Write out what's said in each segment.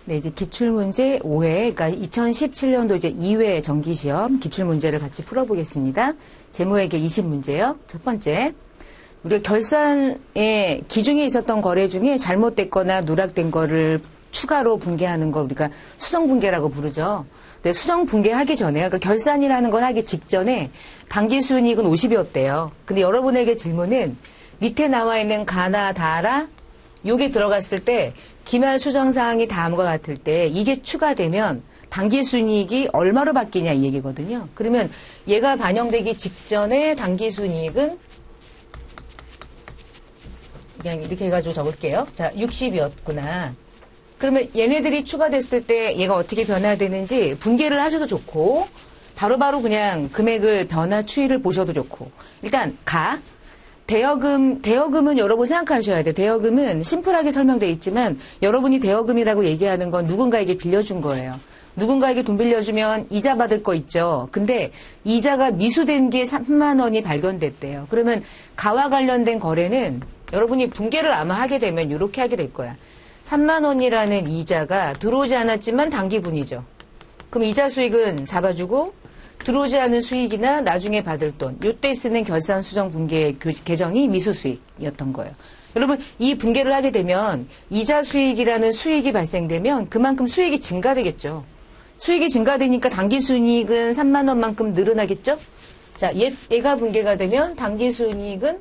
네, 이제 기출문제 5회, 그러니까 2017년도 이제 2회 정기시험 기출문제를 같이 풀어보겠습니다. 제모에게 20문제요. 첫 번째. 우리가 결산에 기중에 있었던 거래 중에 잘못됐거나 누락된 거를 추가로 분개하는 거 우리가 수정분개라고 부르죠. 근데 수정분개하기 전에요. 그러니까 결산이라는 건 하기 직전에 당기순이익은 50이었대요. 근데 여러분에게 질문은 밑에 나와 있는 가나 다라 요게 들어갔을 때 기말 수정사항이 다음과 같을 때 이게 추가되면 당기순이익이 얼마로 바뀌냐 이 얘기거든요. 그러면 얘가 반영되기 직전에 당기순이익은 그냥 이렇게 해가지고 적을게요. 자, 60이었구나. 그러면 얘네들이 추가됐을 때 얘가 어떻게 변화되는지 분개를 하셔도 좋고 바로바로 그냥 금액을 변화 추이를 보셔도 좋고 일단 대여금은 여러분 생각하셔야 돼요. 대여금은 심플하게 설명되어 있지만 여러분이 대여금이라고 얘기하는 건 누군가에게 빌려준 거예요. 누군가에게 돈 빌려주면 이자 받을 거 있죠. 근데 이자가 미수된 게 3만 원이 발견됐대요. 그러면 가와 관련된 거래는 여러분이 분개를 아마 하게 되면 이렇게 하게 될 거야. 3만 원이라는 이자가 들어오지 않았지만 당기분이죠. 그럼 이자 수익은 잡아주고 들어오지 않은 수익이나 나중에 받을 돈, 이때 쓰는 결산 수정 분계 계정이 미수 수익이었던 거예요. 여러분 이 분개를 하게 되면 이자 수익이라는 수익이 발생되면 그만큼 수익이 증가되겠죠. 수익이 증가되니까 당기순이익은 3만 원만큼 늘어나겠죠. 자, 얘가 분개가 되면 당기순이익은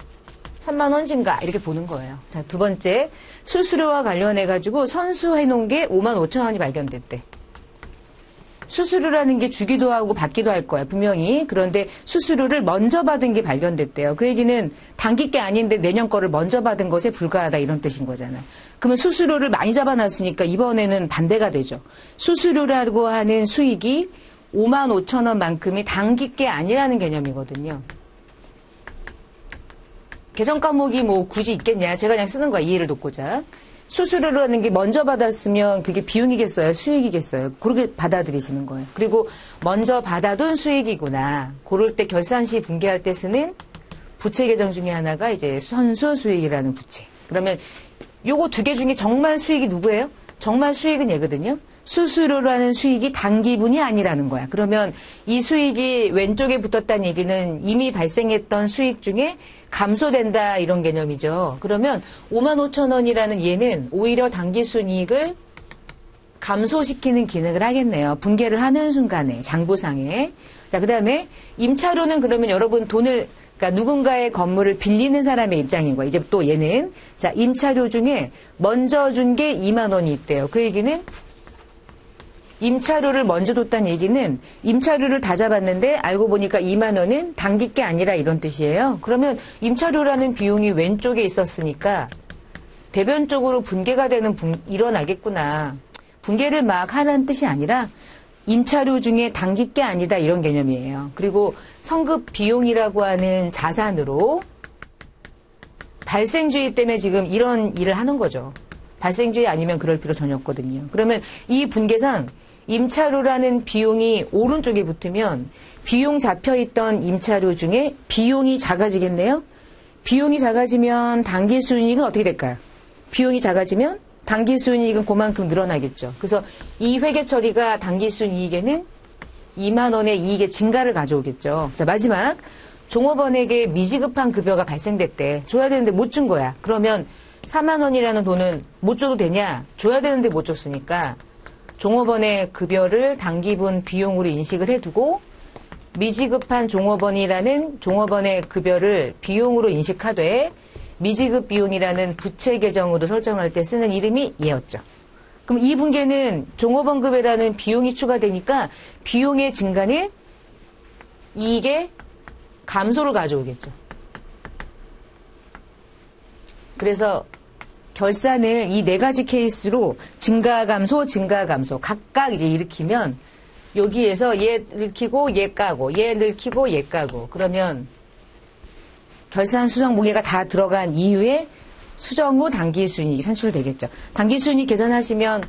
3만 원 증가 이렇게 보는 거예요. 자, 두 번째 수수료와 관련해 가지고 선수해 놓은 게 5만 5천 원이 발견됐대. 수수료라는 게 주기도 하고 받기도 할 거야 분명히. 그런데 수수료를 먼저 받은 게 발견됐대요. 그 얘기는 당기 게 아닌데 내년 거를 먼저 받은 것에 불과하다 이런 뜻인 거잖아요. 그러면 수수료를 많이 잡아놨으니까 이번에는 반대가 되죠. 수수료라고 하는 수익이 5만 5천 원만큼이 당기 게 아니라는 개념이거든요. 계정 과목이 뭐 굳이 있겠냐. 제가 그냥 쓰는 거야. 이해를 돕고자. 수수료라는 게 먼저 받았으면 그게 비용이겠어요? 수익이겠어요? 그렇게 받아들이시는 거예요. 그리고 먼저 받아둔 수익이구나. 그럴 때 결산 시 분개할 때 쓰는 부채 계정 중에 하나가 이제 선수 수익이라는 부채. 그러면 요거 두 개 중에 정말 수익이 누구예요? 정말 수익은 얘거든요. 수수료라는 수익이 단기분이 아니라는 거야. 그러면 이 수익이 왼쪽에 붙었다는 얘기는 이미 발생했던 수익 중에 감소된다 이런 개념이죠. 그러면 5만 5천 원이라는 얘는 오히려 당기순이익을 감소시키는 기능을 하겠네요. 분개를 하는 순간에 장부상에. 자, 그다음에 임차료는 그러면 여러분 돈을 그러니까 누군가의 건물을 빌리는 사람의 입장인 거예요. 이제 또 얘는 자, 임차료 중에 먼저 준 게 2만 원이 있대요. 그 얘기는 임차료를 먼저 줬다는 얘기는 임차료를 다 잡았는데 알고 보니까 2만 원은 당기 게 아니라 이런 뜻이에요. 그러면 임차료라는 비용이 왼쪽에 있었으니까 대변적으로 분개가 되는 일어나겠구나. 분개를 막 하는 뜻이 아니라 임차료 중에 당기 게 아니다 이런 개념이에요. 그리고 성급 비용이라고 하는 자산으로 발생주의 때문에 지금 이런 일을 하는 거죠. 발생주의 아니면 그럴 필요 전혀 없거든요. 그러면 이 분계상 임차료라는 비용이 오른쪽에 붙으면 비용 잡혀있던 임차료 중에 비용이 작아지겠네요. 비용이 작아지면 당기순이익은 어떻게 될까요? 비용이 작아지면 당기순이익은 그만큼 늘어나겠죠. 그래서 이 회계 처리가 당기순이익에는 2만 원의 이익의 증가를 가져오겠죠. 자, 마지막 종업원에게 미지급한 급여가 발생됐대. 줘야 되는데 못 준 거야. 그러면 4만 원이라는 돈은 못 줘도 되냐? 줘야 되는데 못 줬으니까 종업원의 급여를 당기분 비용으로 인식을 해두고 미지급한 종업원이라는 종업원의 급여를 비용으로 인식하되 미지급 비용이라는 부채 계정으로 설정할 때 쓰는 이름이 얘였죠. 그럼 이 분계는 종업원 급여라는 비용이 추가되니까 비용의 증가는 이익의 감소를 가져오겠죠. 그래서 결산을 이 네 가지 케이스로 증가 감소 각각 이제 일으키면 여기에서 얘 늘키고 얘 까고 얘 늘키고 얘 까고 그러면 결산 수정 무게가 다 들어간 이후에 수정 후 당기순이익이 산출되겠죠. 당기순이익 계산하시면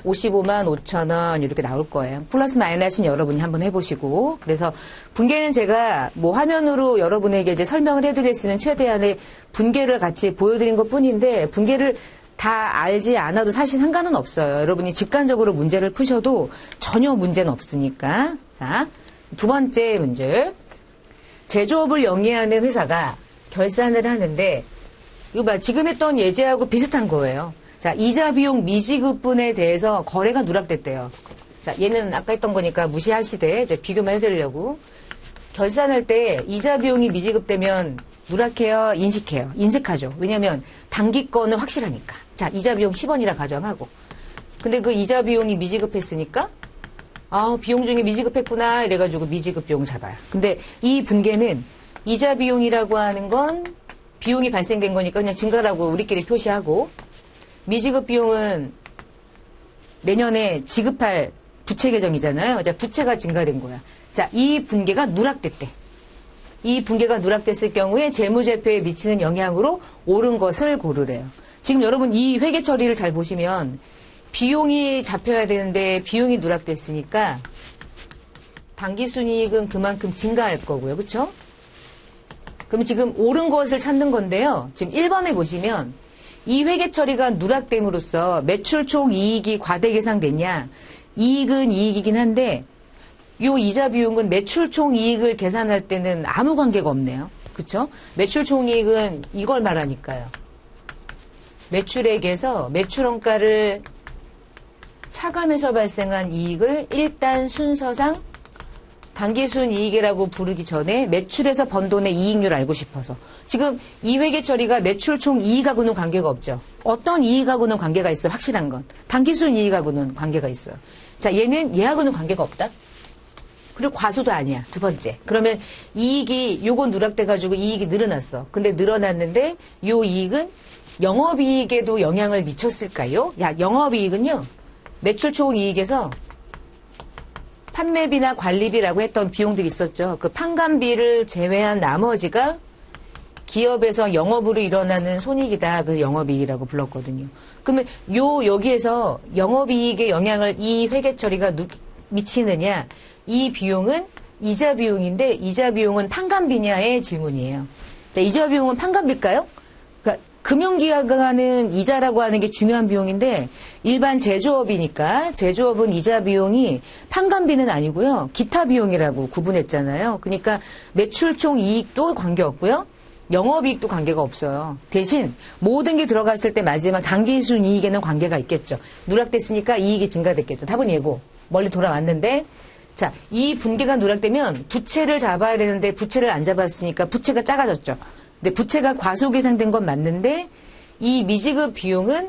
55만 5천 원 이렇게 나올 거예요. 플러스 마이너스는 여러분이 한번 해보시고 그래서 분계는 제가 뭐 화면으로 여러분에게 이제 설명을 해드릴 수 있는 최대한의 분계를 같이 보여드린 것 뿐인데 분계를 다 알지 않아도 사실 상관은 없어요. 여러분이 직관적으로 문제를 푸셔도 전혀 문제는 없으니까. 자, 두 번째 문제. 제조업을 영위하는 회사가 결산을 하는데, 이거 봐, 지금 했던 예제하고 비슷한 거예요. 자, 이자 비용 미지급분에 대해서 거래가 누락됐대요. 자, 얘는 아까 했던 거니까 무시하시되, 이제 비교만 해드리려고. 결산할 때 이자 비용이 미지급되면 누락해요, 인식해요? 인식하죠. 왜냐면 단기권은 확실하니까. 자, 이자 비용 10원이라 가정하고. 근데 그 이자 비용이 미지급했으니까, 비용 중에 미지급했구나, 이래가지고 미지급 비용 잡아요. 근데 이 분계는 이자 비용이라고 하는 건 비용이 발생된 거니까 그냥 증가라고 우리끼리 표시하고, 미지급 비용은 내년에 지급할 부채 계정이잖아요. 자, 부채가 증가된 거야. 자, 이 분계가 누락됐대. 이 분계가 누락됐을 경우에 재무제표에 미치는 영향으로 옳은 것을 고르래요. 지금 여러분 이 회계 처리를 잘 보시면 비용이 잡혀야 되는데 비용이 누락됐으니까 당기순이익은 그만큼 증가할 거고요. 그렇죠? 그럼 지금 옳은 것을 찾는 건데요. 지금 1번에 보시면 이 회계 처리가 누락됨으로써 매출 총 이익이 과대 계상됐냐? 이익은 이익이긴 한데 요 이자 비용은 매출 총 이익을 계산할 때는 아무 관계가 없네요. 그쵸? 매출 총 이익은 이걸 말하니까요. 매출액에서 매출원가를 차감해서 발생한 이익을 일단 순서상 당기순 이익이라고 부르기 전에 매출에서 번 돈의 이익률 알고 싶어서. 지금 이 회계 처리가 매출 총 이익하고는 관계가 없죠. 어떤 이익하고는 관계가 있어요. 확실한 건. 당기순 이익하고는 관계가 있어요. 자, 얘는 얘하고는 관계가 없다. 그리고 과수도 아니야. 두 번째. 그러면 이익이 요건 누락돼가지고 이익이 늘어났어. 근데 늘어났는데 요 이익은 영업이익에도 영향을 미쳤을까요? 야, 영업이익은요. 매출 총 이익에서 판매비나 관리비라고 했던 비용들이 있었죠. 그 판관비를 제외한 나머지가 기업에서 영업으로 일어나는 손익이다. 그 영업이익이라고 불렀거든요. 그러면 여기에서 영업이익의 영향을 이 회계 처리가 미치느냐? 이 비용은 이자 비용인데 이자 비용은 판관비냐의 질문이에요. 자, 이자 비용은 판관비일까요? 그러니까 금융기관가 하는 이자라고 하는 게 중요한 비용인데 일반 제조업이니까 제조업은 이자 비용이 판관비는 아니고요. 기타 비용이라고 구분했잖아요. 그러니까 매출 총 이익도 관계없고요. 영업이익도 관계가 없어요. 대신 모든 게 들어갔을 때 마지막 당기순 이익에는 관계가 있겠죠. 누락됐으니까 이익이 증가됐겠죠. 답은 예고. 멀리 돌아왔는데 자, 이 분계가 누락되면 부채를 잡아야 되는데 부채를 안 잡았으니까 부채가 작아졌죠. 근데 부채가 과소계산된 건 맞는데 이 미지급 비용은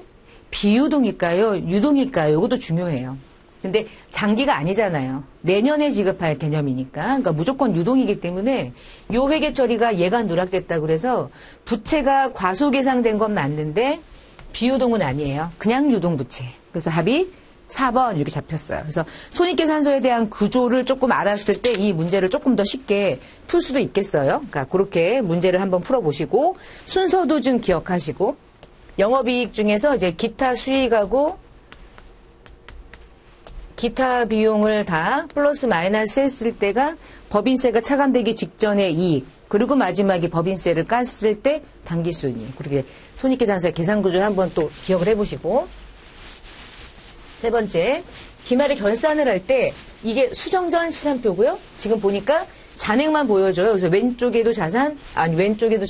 비유동일까요? 유동일까요? 이것도 중요해요. 근데 장기가 아니잖아요. 내년에 지급할 개념이니까. 그러니까 무조건 유동이기 때문에 요 회계 처리가 얘가 누락됐다고 그래서 부채가 과소계산된 건 맞는데 비유동은 아니에요. 그냥 유동부채. 그래서 합이 4번 이렇게 잡혔어요. 그래서 손익계산서에 대한 구조를 조금 알았을 때 이 문제를 조금 더 쉽게 풀 수도 있겠어요. 그러니까 그렇게 문제를 한번 풀어보시고 순서도 좀 기억하시고 영업이익 중에서 이제 기타 수익하고 기타 비용을 다 플러스 마이너스 했을 때가 법인세가 차감되기 직전의 이익 그리고 마지막에 법인세를 깠을 때 당기순이익 그렇게 손익계산서의 계산구조를 한번 또 기억을 해보시고 세 번째, 기말에 결산을 할 때 이게 수정전 시산표고요. 지금 보니까 잔액만 보여줘요. 그래서 왼쪽에도 자산, 아니 왼쪽에도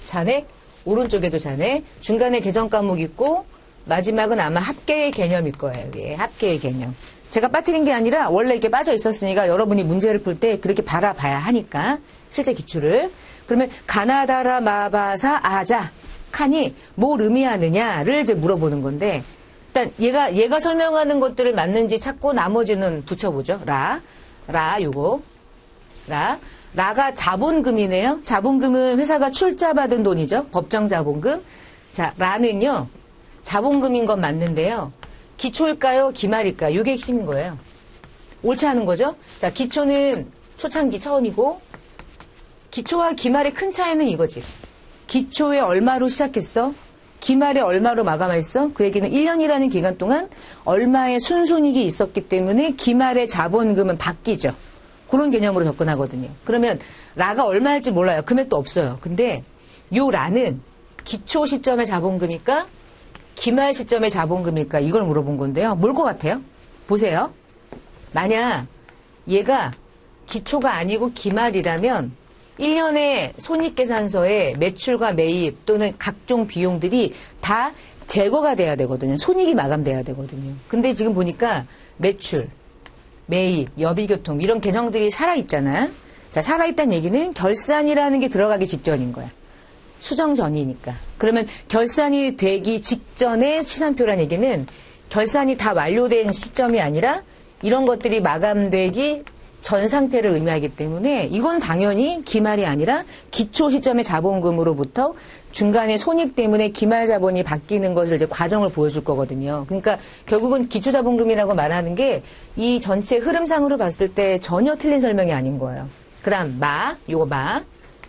잔액, 오른쪽에도 잔액, 중간에 계정 과목 있고 마지막은 아마 합계의 개념일 거예요. 이게 합계의 개념. 제가 빠뜨린 게 아니라 원래 이렇게 빠져 있었으니까 여러분이 문제를 풀 때 그렇게 바라봐야 하니까 실제 기출을. 그러면 가나다라 마바사 아자 칸이 뭘 의미하느냐를 이제 물어보는 건데 일단 얘가 설명하는 것들을 맞는지 찾고 나머지는 붙여보죠. 요거. 라가 자본금이네요. 자본금은 회사가 출자받은 돈이죠. 법정 자본금. 자, 라는요. 자본금인 건 맞는데요. 기초일까요? 기말일까요? 이게 핵심인 거예요. 옳지 않은 거죠? 자, 기초는 초창기 처음이고 기초와 기말의 큰 차이는 이거지. 기초에 얼마로 시작했어? 기말에 얼마로 마감했어? 그 얘기는 1년이라는 기간 동안 얼마의 순손익이 있었기 때문에 기말의 자본금은 바뀌죠. 그런 개념으로 접근하거든요. 그러면 라가 얼마일지 몰라요. 금액도 없어요. 근데 요 라는 기초 시점의 자본금이니까 기말 시점의 자본금일까? 이걸 물어본 건데요. 뭘 것 같아요? 보세요. 만약 얘가 기초가 아니고 기말이라면 1년에 손익계산서에 매출과 매입 또는 각종 비용들이 다 제거가 돼야 되거든요. 손익이 마감돼야 되거든요. 근데 지금 보니까 매출, 매입, 여비교통 이런 계정들이 살아있잖아요. 자, 살아있다는 얘기는 결산이라는 게 들어가기 직전인 거야. 수정 전이니까. 그러면 결산이 되기 직전에 시산표라는 얘기는 결산이 다 완료된 시점이 아니라 이런 것들이 마감되기 전 상태를 의미하기 때문에 이건 당연히 기말이 아니라 기초 시점의 자본금으로부터 중간에 손익 때문에 기말 자본이 바뀌는 것을 이제 과정을 보여줄 거거든요. 그러니까 결국은 기초 자본금이라고 말하는 게 이 전체 흐름상으로 봤을 때 전혀 틀린 설명이 아닌 거예요. 그다음 요거 마.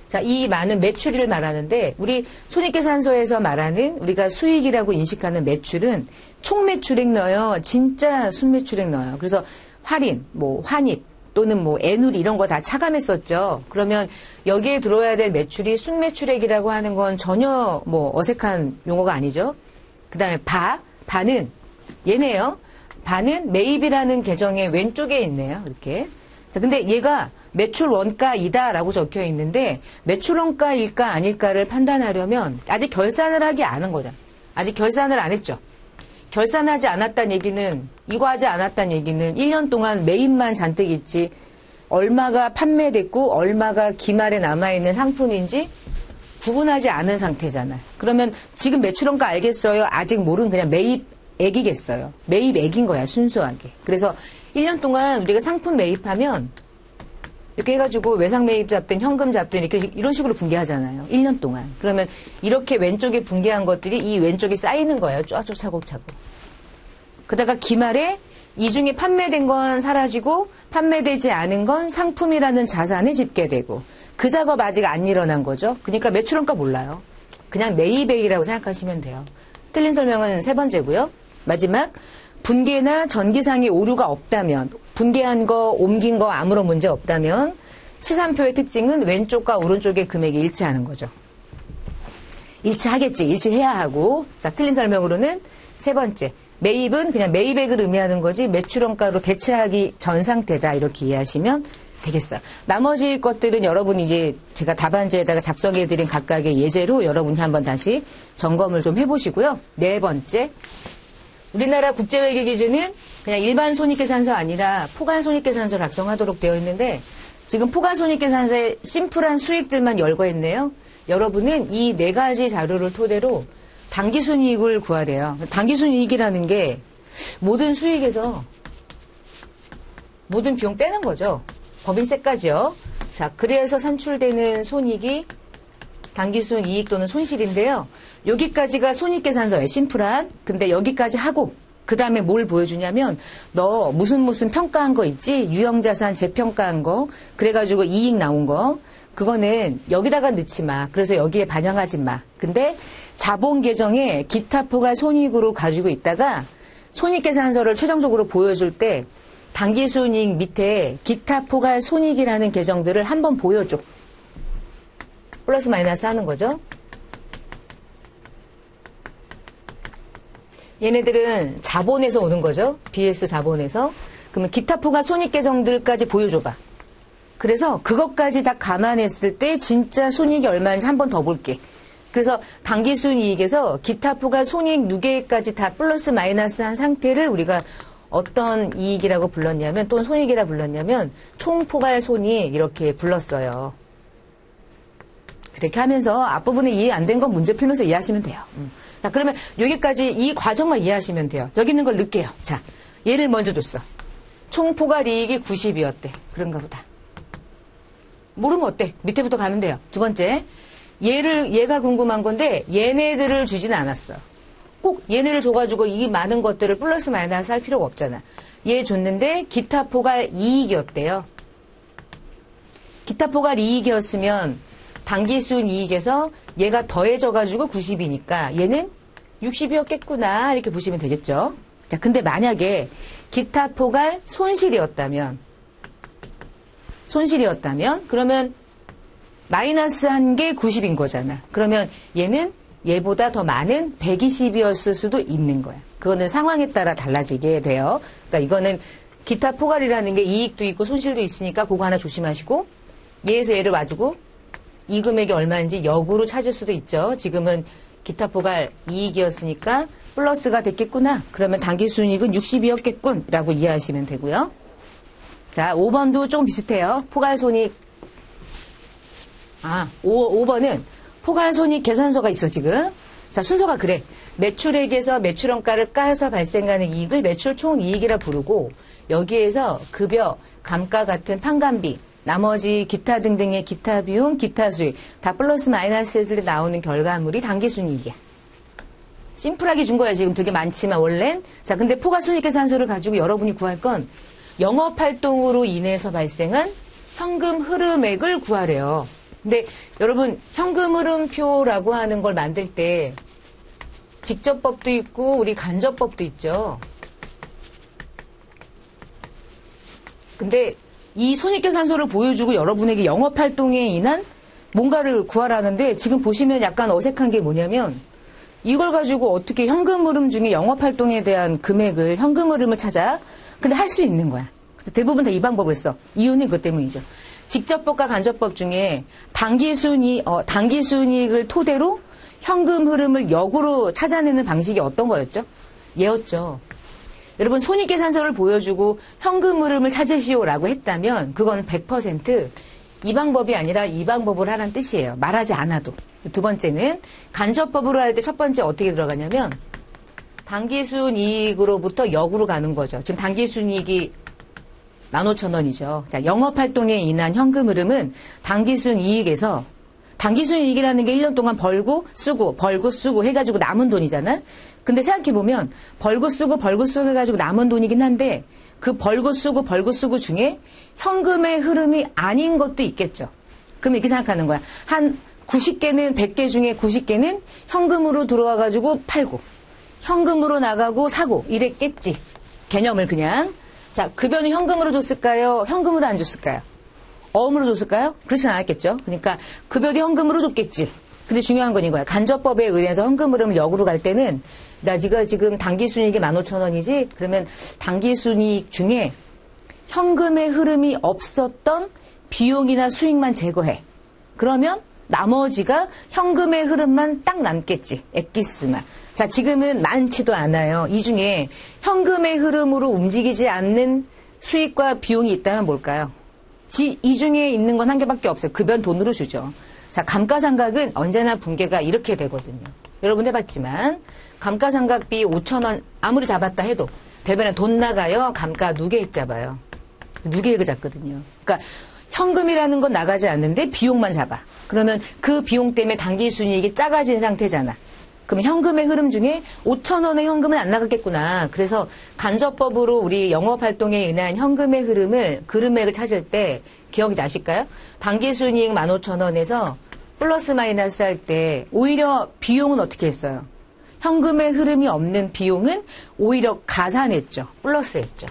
자, 이 마는 매출을 말하는데 우리 손익계산서에서 말하는 우리가 수익이라고 인식하는 매출은 총 매출액 넣어요. 진짜 순매출액 넣어요. 그래서 할인, 환입 또는 애누리 이런 거 다 차감했었죠. 그러면 여기에 들어야 될 매출이 순매출액이라고 하는 건 전혀 어색한 용어가 아니죠. 그다음에 바는 얘네요. 바는 매입이라는 계정의 왼쪽에 있네요. 이렇게. 자, 근데 얘가 매출 원가이다라고 적혀 있는데 매출 원가일까 아닐까를 판단하려면 아직 결산을 하지 않은 거잖아. 아직 결산을 안 했죠. 결산하지 않았다는 얘기는 이거 하지 않았다는 얘기는 1년 동안 매입만 잔뜩 있지 얼마가 판매됐고 얼마가 기말에 남아있는 상품인지 구분하지 않은 상태잖아요. 그러면 지금 매출 원가 알겠어요? 아직 모르는 그냥 매입액이겠어요. 매입액인 거야 순수하게. 그래서 1년 동안 우리가 상품 매입하면 이렇게 해가지고 외상 매입 잡든 현금 잡든 이런 식으로 분개하잖아요. 1년 동안. 그러면 이렇게 왼쪽에 분개한 것들이 이 왼쪽에 쌓이는 거예요. 쫙쫙 차곡차곡. 그러다가 기말에 이 중에 판매된 건 사라지고 판매되지 않은 건 상품이라는 자산에 집계되고 그 작업 아직 안 일어난 거죠. 그러니까 매출원가 몰라요. 그냥 매입액이라고 생각하시면 돼요. 틀린 설명은 세 번째고요. 마지막 분계나 전기상의 오류가 없다면 분계한 거, 옮긴 거 아무런 문제 없다면 시산표의 특징은 왼쪽과 오른쪽의 금액이 일치하는 거죠. 일치하겠지. 일치해야 하고. 자, 틀린 설명으로는 세 번째. 매입은 그냥 매입액을 의미하는 거지 매출원가로 대체하기 전 상태다. 이렇게 이해하시면 되겠어요. 나머지 것들은 여러분이 이제 제가 답안지에다가 작성해드린 각각의 예제로 여러분이 한번 다시 점검을 좀 해보시고요. 네 번째. 우리나라 국제회계 기준은 그냥 일반 손익계산서 아니라 포괄 손익계산서를 작성하도록 되어 있는데 지금 포괄 손익계산서에 심플한 수익들만 열거했네요. 여러분은 이 네 가지 자료를 토대로 당기순이익을 구하래요. 당기순이익이라는 게 모든 수익에서 모든 비용 빼는 거죠. 법인세까지요. 자, 그래서 산출되는 손익이 당기순이익 또는 손실인데요. 여기까지가 손익계산서에 심플한. 근데 여기까지 하고 그 다음에 뭘 보여주냐면 너 무슨 평가한 거 있지? 유형자산 재평가한 거. 그래가지고 이익 나온 거. 그거는 여기다가 넣지 마. 그래서 여기에 반영하지 마. 근데 자본 계정에 기타 포괄 손익으로 가지고 있다가 손익계산서를 최종적으로 보여줄 때 당기순이익 밑에 기타 포괄 손익이라는 계정들을 한번 보여줘. 플러스 마이너스 하는 거죠. 얘네들은 자본에서 오는 거죠. BS 자본에서. 그러면 기타 포괄 손익 계정들까지 보여줘봐. 그래서 그것까지 다 감안했을 때 진짜 손익이 얼마인지 한 번 더 볼게. 그래서 당기순이익에서 기타 포괄 손익 누계까지 다 플러스 마이너스 한 상태를 우리가 어떤 이익이라고 불렀냐면 또는 손익이라고 불렀냐면 총포괄 손익 이렇게 불렀어요. 그렇게 하면서 앞부분에 이해 안 된 건 문제 풀면서 이해하시면 돼요. 자, 그러면 여기까지 이 과정만 이해하시면 돼요. 여기 있는 걸 넣을게요. 자, 얘를 먼저 줬어. 총포괄 이익이 90이었대. 그런가 보다. 모르면 어때? 밑에부터 가면 돼요. 두 번째, 얘가 궁금한 건데 얘네들을 주진 않았어. 꼭 얘네를 줘가지고 이 많은 것들을 플러스 마이너스 할 필요가 없잖아. 얘 줬는데 기타 포괄 이익이었대요. 기타 포괄 이익이었으면 당기순 이익에서 얘가 더해져가지고 90이니까 얘는 60이었겠구나 이렇게 보시면 되겠죠. 자, 근데 만약에 기타 포괄 손실이었다면 그러면 마이너스 한 게 90인 거잖아. 그러면 얘는 얘보다 더 많은 120이었을 수도 있는 거야. 그거는 상황에 따라 달라지게 돼요. 그러니까 이거는 기타 포괄이라는 게 이익도 있고 손실도 있으니까 그거 하나 조심하시고, 얘에서 얘를 놔두고 이 금액이 얼마인지 역으로 찾을 수도 있죠. 지금은 기타 포괄 이익이었으니까 플러스가 됐겠구나. 그러면 당기순이익은 60이었겠군 라고 이해하시면 되고요. 자, 5번도 조금 비슷해요. 포괄손익. 5번은 포괄손익 계산서가 있어 지금. 자, 순서가 그래. 매출액에서 매출원가를 까서 발생하는 이익을 매출 총이익이라 부르고, 여기에서 급여, 감가 같은 판관비, 나머지 기타 등등의 기타 비용, 기타 수익 다 플러스 마이너스에서 나오는 결과물이 당기순이익이야. 심플하게 준 거야. 지금 되게 많지만 원래는. 자, 근데 포괄손익계산서를 가지고 여러분이 구할 건 영업활동으로 인해서 발생한 현금 흐름액을 구하래요. 근데 여러분 현금 흐름표라고 하는 걸 만들 때 직접법도 있고 우리 간접법도 있죠. 근데 이 손익계산서를 보여주고 여러분에게 영업활동에 인한 뭔가를 구하라는데, 지금 보시면 약간 어색한 게 뭐냐면 이걸 가지고 어떻게 현금 흐름 중에 영업활동에 대한 금액을, 현금 흐름을 찾아. 근데 할 수 있는 거야. 대부분 다 이 방법을 써. 이유는 그것 때문이죠. 직접법과 간접법 중에 당기순이익을 토대로 현금 흐름을 역으로 찾아내는 방식이 어떤 거였죠? 얘였죠. 여러분 손익계산서를 보여주고 현금 흐름을 찾으시오라고 했다면 그건 100% 이 방법이 아니라 이 방법을 하라는 뜻이에요. 말하지 않아도. 두 번째는 간접법으로 할 때 첫 번째 어떻게 들어가냐면 당기순이익으로부터 역으로 가는 거죠. 지금 당기순이익이 15,000원이죠. 자, 영업활동에 인한 현금 흐름은 당기순이익에서, 당기순이익이라는 게 1년 동안 벌고 쓰고 해가지고 남은 돈이잖아. 근데 생각해보면 벌고 쓰고 해가지고 남은 돈이긴 한데 그 벌고 쓰고 중에 현금의 흐름이 아닌 것도 있겠죠. 그럼 이렇게 생각하는 거야. 한 90개는 100개 중에 90개는 현금으로 들어와가지고 팔고 현금으로 나가고 사고 이랬겠지. 개념을 그냥. 자, 급여는 현금으로 줬을까요? 현금으로 안 줬을까요? 어음으로 줬을까요? 그렇진 않았겠죠. 그러니까 급여도 현금으로 줬겠지. 근데 중요한 건 이거야. 간접법에 의해서 현금 흐름을 역으로 갈 때는 네가 지금 당기순이익이 15,000원이지? 그러면 당기순이익 중에 현금의 흐름이 없었던 비용이나 수익만 제거해. 그러면 나머지가 현금의 흐름만 딱 남겠지. 엑기스만. 자, 지금은 많지도 않아요. 이 중에 현금의 흐름으로 움직이지 않는 수익과 비용이 있다면 뭘까요? 이 중에 있는 건 한 개밖에 없어요. 급여는 돈으로 주죠. 자, 감가상각은 언제나 붕괴가 이렇게 되거든요. 여러분 해봤지만 감가상각비 5,000원 아무리 잡았다 해도 대변에 돈 나가요. 감가 누계액 잡아요. 누계액을 잡거든요. 그러니까 현금이라는 건 나가지 않는데 비용만 잡아. 그러면 그 비용 때문에 당기순이익이 작아진 상태잖아. 그럼 현금의 흐름 중에 5,000원의 현금은 안 나갔겠구나. 그래서 간접법으로 우리 영업활동에 의한 현금의 흐름을, 금액을 찾을 때 기억이 나실까요? 당기순이익 15,000원에서 플러스 마이너스 할 때 오히려 비용은 어떻게 했어요? 현금의 흐름이 없는 비용은 오히려 가산했죠. 플러스했죠.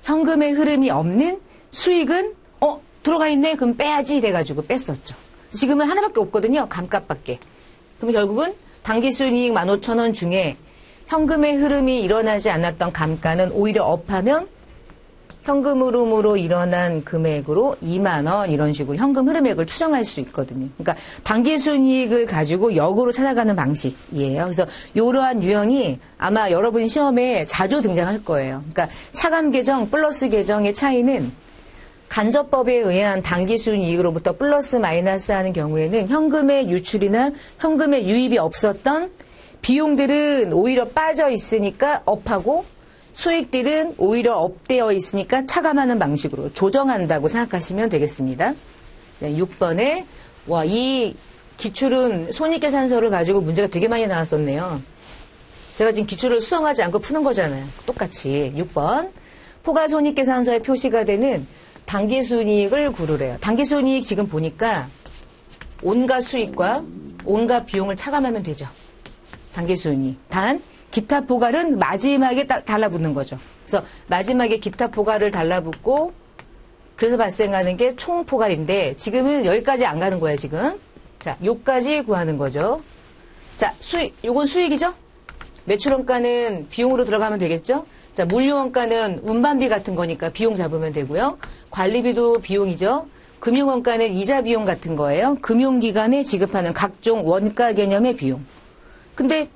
현금의 흐름이 없는 수익은 들어가 있네. 그럼 빼야지 이래가지고 뺐었죠. 지금은 하나밖에 없거든요. 감값밖에. 그럼 결국은 당기순이익 15,000원 중에 현금의 흐름이 일어나지 않았던 감가는 오히려 업하면 현금 흐름으로 일어난 금액으로 2만 원 이런 식으로 현금 흐름액을 추정할 수 있거든요. 그러니까 당기순이익을 가지고 역으로 찾아가는 방식이에요. 그래서 이러한 유형이 아마 여러분 시험에 자주 등장할 거예요. 그러니까 차감 계정, 플러스 계정의 차이는 간접법에 의한 당기순이익으로부터 플러스 마이너스 하는 경우에는 현금의 유출이나 현금의 유입이 없었던 비용들은 오히려 빠져 있으니까 업하고 수익들은 오히려 업되어 있으니까 차감하는 방식으로 조정한다고 생각하시면 되겠습니다. 네, 6번에 이 기출은 손익계산서를 가지고 문제가 되게 많이 나왔었네요. 제가 지금 기출을 수정하지 않고 푸는 거잖아요. 똑같이 6번 포괄손익계산서에 표시가 되는 당기순이익을 구르래요. 당기순이익 지금 보니까 온갖 수익과 온갖 비용을 차감하면 되죠. 당기순이익. 단 기타 포괄은 마지막에 달라붙는 거죠. 그래서 마지막에 기타 포괄을 달라붙고 그래서 발생하는 게 총 포괄인데 지금은 여기까지 안 가는 거예요. 지금 자, 요까지 구하는 거죠. 자, 수익, 요건 수익이죠? 매출원가는 비용으로 들어가면 되겠죠? 자, 물류원가는 운반비 같은 거니까 비용 잡으면 되고요. 관리비도 비용이죠. 금융원가는 이자 비용 같은 거예요. 금융기관에 지급하는 각종 원가 개념의 비용. 근데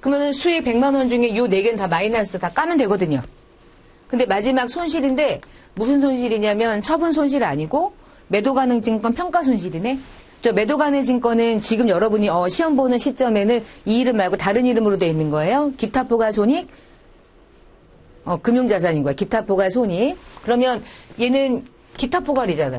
그러면 수익 100만 원 중에 요 4개는 다 마이너스 다 까면 되거든요. 근데 마지막 손실인데 무슨 손실이냐면 처분 손실 아니고 매도가능증권 평가 손실이네. 저 매도가능증권은 지금 여러분이 시험 보는 시점에는 이 이름 말고 다른 이름으로 돼 있는 거예요. 기타 포괄 손익. 금융자산인 거야. 기타 포괄 손익. 그러면 얘는 기타 포괄이잖아.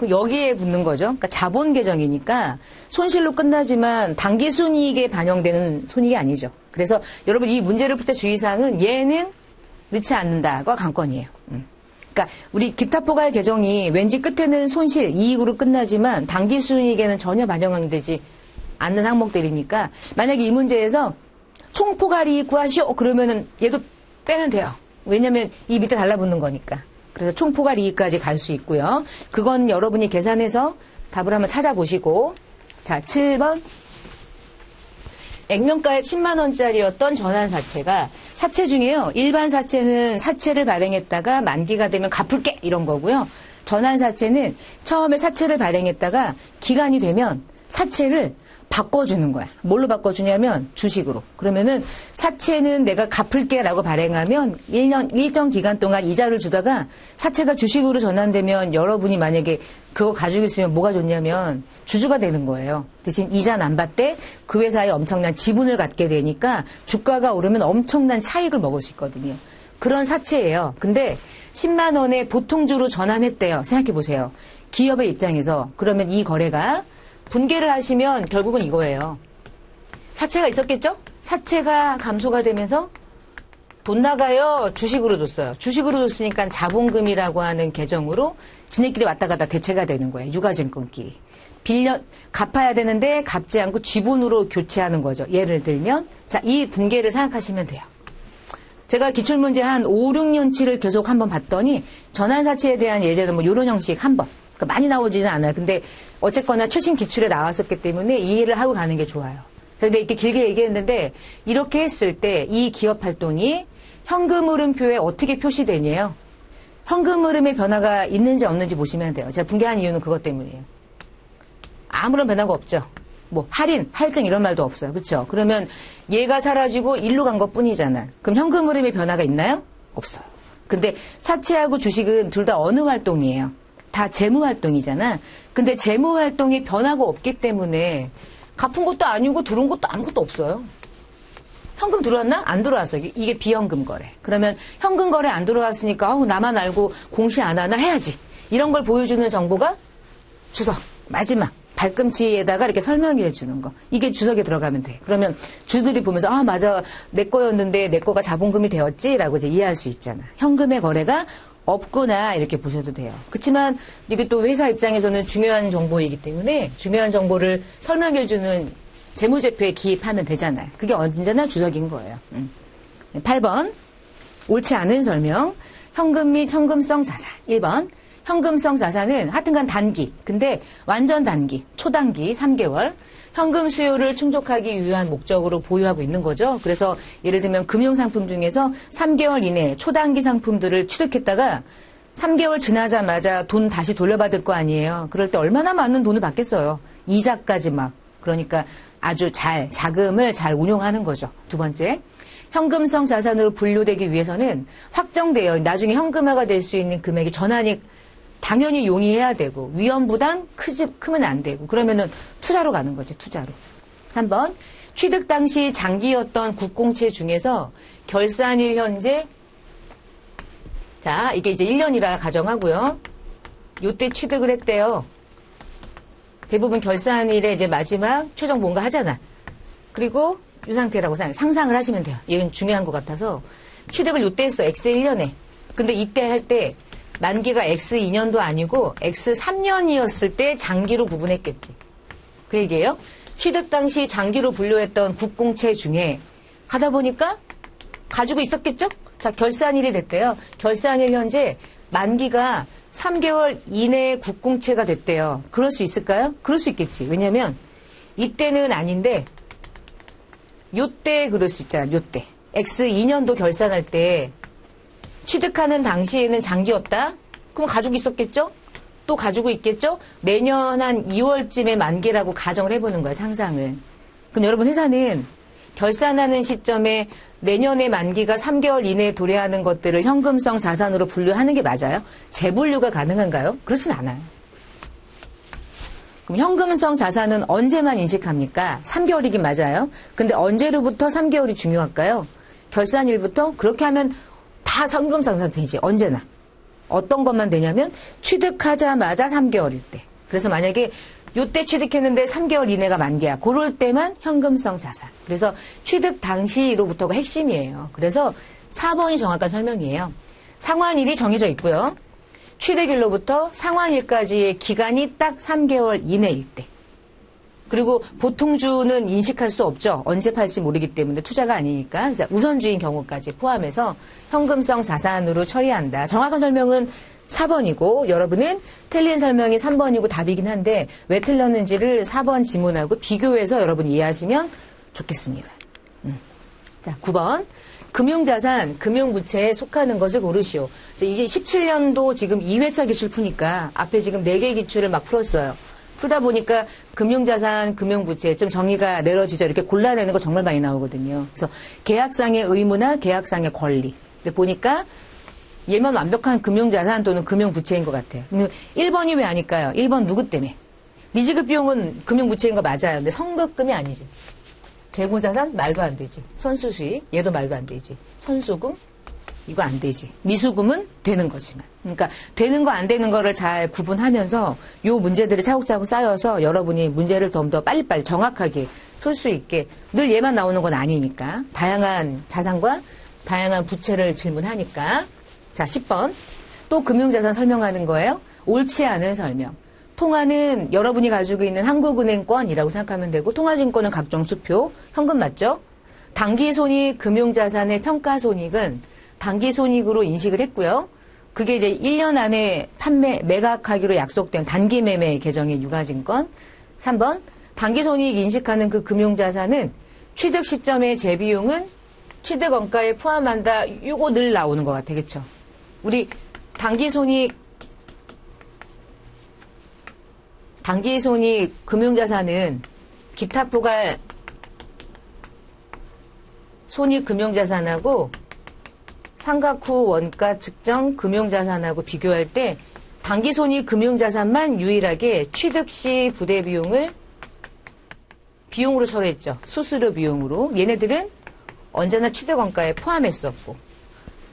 여기에 붙는 거죠. 그러니까 자본 계정이니까 손실로 끝나지만 당기 순이익에 반영되는 손익이 아니죠. 그래서 여러분 이 문제를 풀 때 주의사항은 얘는 넣지 않는다가 관건이에요. 그러니까 우리 기타 포괄 계정이 왠지 끝에는 손실, 이익으로 끝나지만 당기 순이익에는 전혀 반영되지 않는 항목들이니까 만약에 이 문제에서 총 포괄 이익 구하시오 그러면은 얘도 빼면 돼요. 왜냐면 이 밑에 달라붙는 거니까. 그래서 총 포괄 이익까지 갈 수 있고요. 그건 여러분이 계산해서 답을 한번 찾아보시고. 자, 7번. 액면가액 10만 원짜리였던 전환사채가 사채 중에요. 일반 사채는 사채를 발행했다가 만기가 되면 갚을게 이런 거고요. 전환사채는 처음에 사채를 발행했다가 기간이 되면 사채를 바꿔주는 거야. 뭘로 바꿔주냐면 주식으로. 그러면은 사채는 내가 갚을게라고 발행하면 1년 일정 기간 동안 이자를 주다가 사채가 주식으로 전환되면 여러분이 만약에 그거 가지고 있으면 뭐가 좋냐면 주주가 되는 거예요. 대신 이자는 안 받되 그 회사에 엄청난 지분을 갖게 되니까 주가가 오르면 엄청난 차익을 먹을 수 있거든요. 그런 사채예요. 근데 10만 원에 보통주로 전환했대요. 생각해 보세요. 기업의 입장에서 그러면 이 거래가 분개를 하시면 결국은 이거예요. 사채가 있었겠죠? 사채가 감소가 되면서 돈 나가요. 주식으로 줬어요. 주식으로 줬으니까 자본금이라고 하는 계정으로 지네끼리 왔다 갔다 대체가 되는 거예요. 유가증권끼리. 갚아야 되는데 갚지 않고 지분으로 교체하는 거죠. 예를 들면 자, 이 분개를 생각하시면 돼요. 제가 기출문제 한 5, 6년치를 계속 한번 봤더니 전환사채에 대한 예제는 뭐 이런 형식 한번. 그러니까 많이 나오지는 않아요. 근데 어쨌거나 최신 기출에 나왔었기 때문에 이해를 하고 가는 게 좋아요. 근데 이렇게 길게 얘기했는데 이렇게 했을 때 이 기업 활동이 현금 흐름표에 어떻게 표시되냐요. 현금 흐름의 변화가 있는지 없는지 보시면 돼요. 제가 분개한 이유는 그것 때문이에요. 아무런 변화가 없죠. 뭐 할인, 할증 이런 말도 없어요. 그렇죠? 그러면 얘가 사라지고 일로 간 것뿐이잖아. 그럼 현금 흐름의 변화가 있나요? 없어요. 근데 사채하고 주식은 둘 다 어느 활동이에요? 다 재무활동이잖아. 근데 재무활동에 변화가 없기 때문에 갚은 것도 아니고 들어온 것도 아무것도 없어요. 현금 들어왔나? 안 들어왔어. 이게 비현금 거래. 그러면 현금 거래 안 들어왔으니까 나만 알고 공시 안 하나 해야지. 이런 걸 보여주는 정보가 주석. 마지막. 발꿈치에다가 이렇게 설명해 주는 거. 이게 주석에 들어가면 돼. 그러면 주들이 보면서 맞아. 내 거였는데 내 거가 자본금이 되었지라고 이제 이해할 수 있잖아. 현금의 거래가 없구나 이렇게 보셔도 돼요. 그렇지만 이게 또 회사 입장에서는 중요한 정보이기 때문에 중요한 정보를 설명해주는 재무제표에 기입하면 되잖아요. 그게 언제나 주석인 거예요. 8번 옳지 않은 설명. 현금 및 현금성 자산. 1번 현금성 자산은 하여튼간 단기. 근데 완전 단기. 초단기 3개월. 현금 수요를 충족하기 위한 목적으로 보유하고 있는 거죠. 그래서 예를 들면 금융상품 중에서 3개월 이내에 초단기 상품들을 취득했다가 3개월 지나자마자 돈 다시 돌려받을 거 아니에요. 그럴 때 얼마나 많은 돈을 받겠어요. 이자까지 막. 그러니까 아주 자금을 잘 운용하는 거죠. 두 번째, 현금성 자산으로 분류되기 위해서는 확정돼요. 나중에 현금화가 될 수 있는 금액이 전환이 당연히 용이해야 되고 위험부담 크면 안 되고 그러면은 투자로 가는 거죠. 투자로. 3번 취득 당시 장기였던 국공채 중에서 결산일 현재 자 이게 이제 1년이라 가정하고요. 요때 취득을 했대요. 대부분 결산일에 이제 마지막 최종 뭔가 하잖아. 그리고 이 상태라고 상상을 하시면 돼요. 이건 중요한 것 같아서 취득을 요때 했어. X 1년에. 근데 이때 할 때 만기가 X 2년도 아니고 X 3년이었을 때 장기로 구분했겠지. 그 얘기예요. 취득 당시 장기로 분류했던 국공채 중에 가다 보니까 가지고 있었겠죠? 자, 결산일이 됐대요. 결산일 현재 만기가 3개월 이내에 국공채가 됐대요. 그럴 수 있을까요? 그럴 수 있겠지. 왜냐면 이때는 아닌데 요때 그럴 수 있잖아. 요때. X 2년도 결산할 때 취득하는 당시에는 장기였다? 그럼 가지고 있었겠죠? 또 가지고 있겠죠? 내년 한 2월쯤에 만기라고 가정을 해보는 거야, 상상을. 그럼 여러분 회사는 결산하는 시점에 내년의 만기가 3개월 이내에 도래하는 것들을 현금성 자산으로 분류하는 게 맞아요? 재분류가 가능한가요? 그렇진 않아요. 그럼 현금성 자산은 언제만 인식합니까? 3개월이긴 맞아요. 근데 언제로부터 3개월이 중요할까요? 결산일부터? 그렇게 하면 다 현금성 자산 되지, 언제나. 어떤 것만 되냐면 취득하자마자 3개월일 때. 그래서 만약에 요때 취득했는데 3개월 이내가 만기야. 그럴 때만 현금성 자산. 그래서 취득 당시로부터가 핵심이에요. 그래서 4번이 정확한 설명이에요. 상환일이 정해져 있고요. 취득일로부터 상환일까지의 기간이 딱 3개월 이내일 때. 그리고 보통주는 인식할 수 없죠. 언제 팔지 모르기 때문에 투자가 아니니까. 우선주인 경우까지 포함해서 현금성 자산으로 처리한다. 정확한 설명은 4번이고 여러분은 틀린 설명이 3번이고 답이긴 한데 왜 틀렸는지를 4번 지문하고 비교해서 여러분이 이해하시면 좋겠습니다. 자, 9번. 금융자산, 금융부채에 속하는 것을 고르시오. 이제 17년도 지금 2회차 기출 푸니까 앞에 지금 4개 기출을 막 풀었어요. 풀다 보니까 금융자산, 금융부채 좀 정의가 내려지죠. 이렇게 골라내는 거 정말 많이 나오거든요. 그래서 계약상의 의무나 계약상의 권리. 근데 보니까 얘만 완벽한 금융자산 또는 금융부채인 것 같아요. 1번이 왜 아닐까요? 1번 누구 때문에? 미지급 비용은 금융부채인 거 맞아요. 근데 선급금이 아니지. 재고자산? 말도 안 되지. 선수수익? 얘도 말도 안 되지. 선수금? 이거 안 되지. 미수금은 되는 거지만. 그러니까 되는 거 안 되는 거를 잘 구분하면서 요 문제들이 차곡차곡 쌓여서 여러분이 문제를 좀 더 빨리빨리 정확하게 풀 수 있게 늘 얘만 나오는 건 아니니까 다양한 자산과 다양한 부채를 질문하니까. 자, 10번. 또 금융자산 설명하는 거예요. 옳지 않은 설명. 통화는 여러분이 가지고 있는 한국은행권이라고 생각하면 되고 통화증권은 각종 수표, 현금 맞죠? 단기손익 금융자산의 평가손익은 단기손익으로 인식을 했고요. 그게 이제 1년 안에 매각하기로 약속된 단기매매 계정의 유가증권. 3번. 단기손익 인식하는 그 금융자산은 취득 시점의 재비용은 취득원가에 포함한다. 요거 늘 나오는 것 같아. 그쵸? 우리 단기손익 금융자산은 기타 포괄 손익 금융자산하고 상각 후 원가 측정 금융자산하고 비교할 때 단기손익 금융자산만 유일하게 취득 시 부대 비용으로 처리했죠. 수수료 비용으로. 얘네들은 언제나 취득원가에 포함했었고.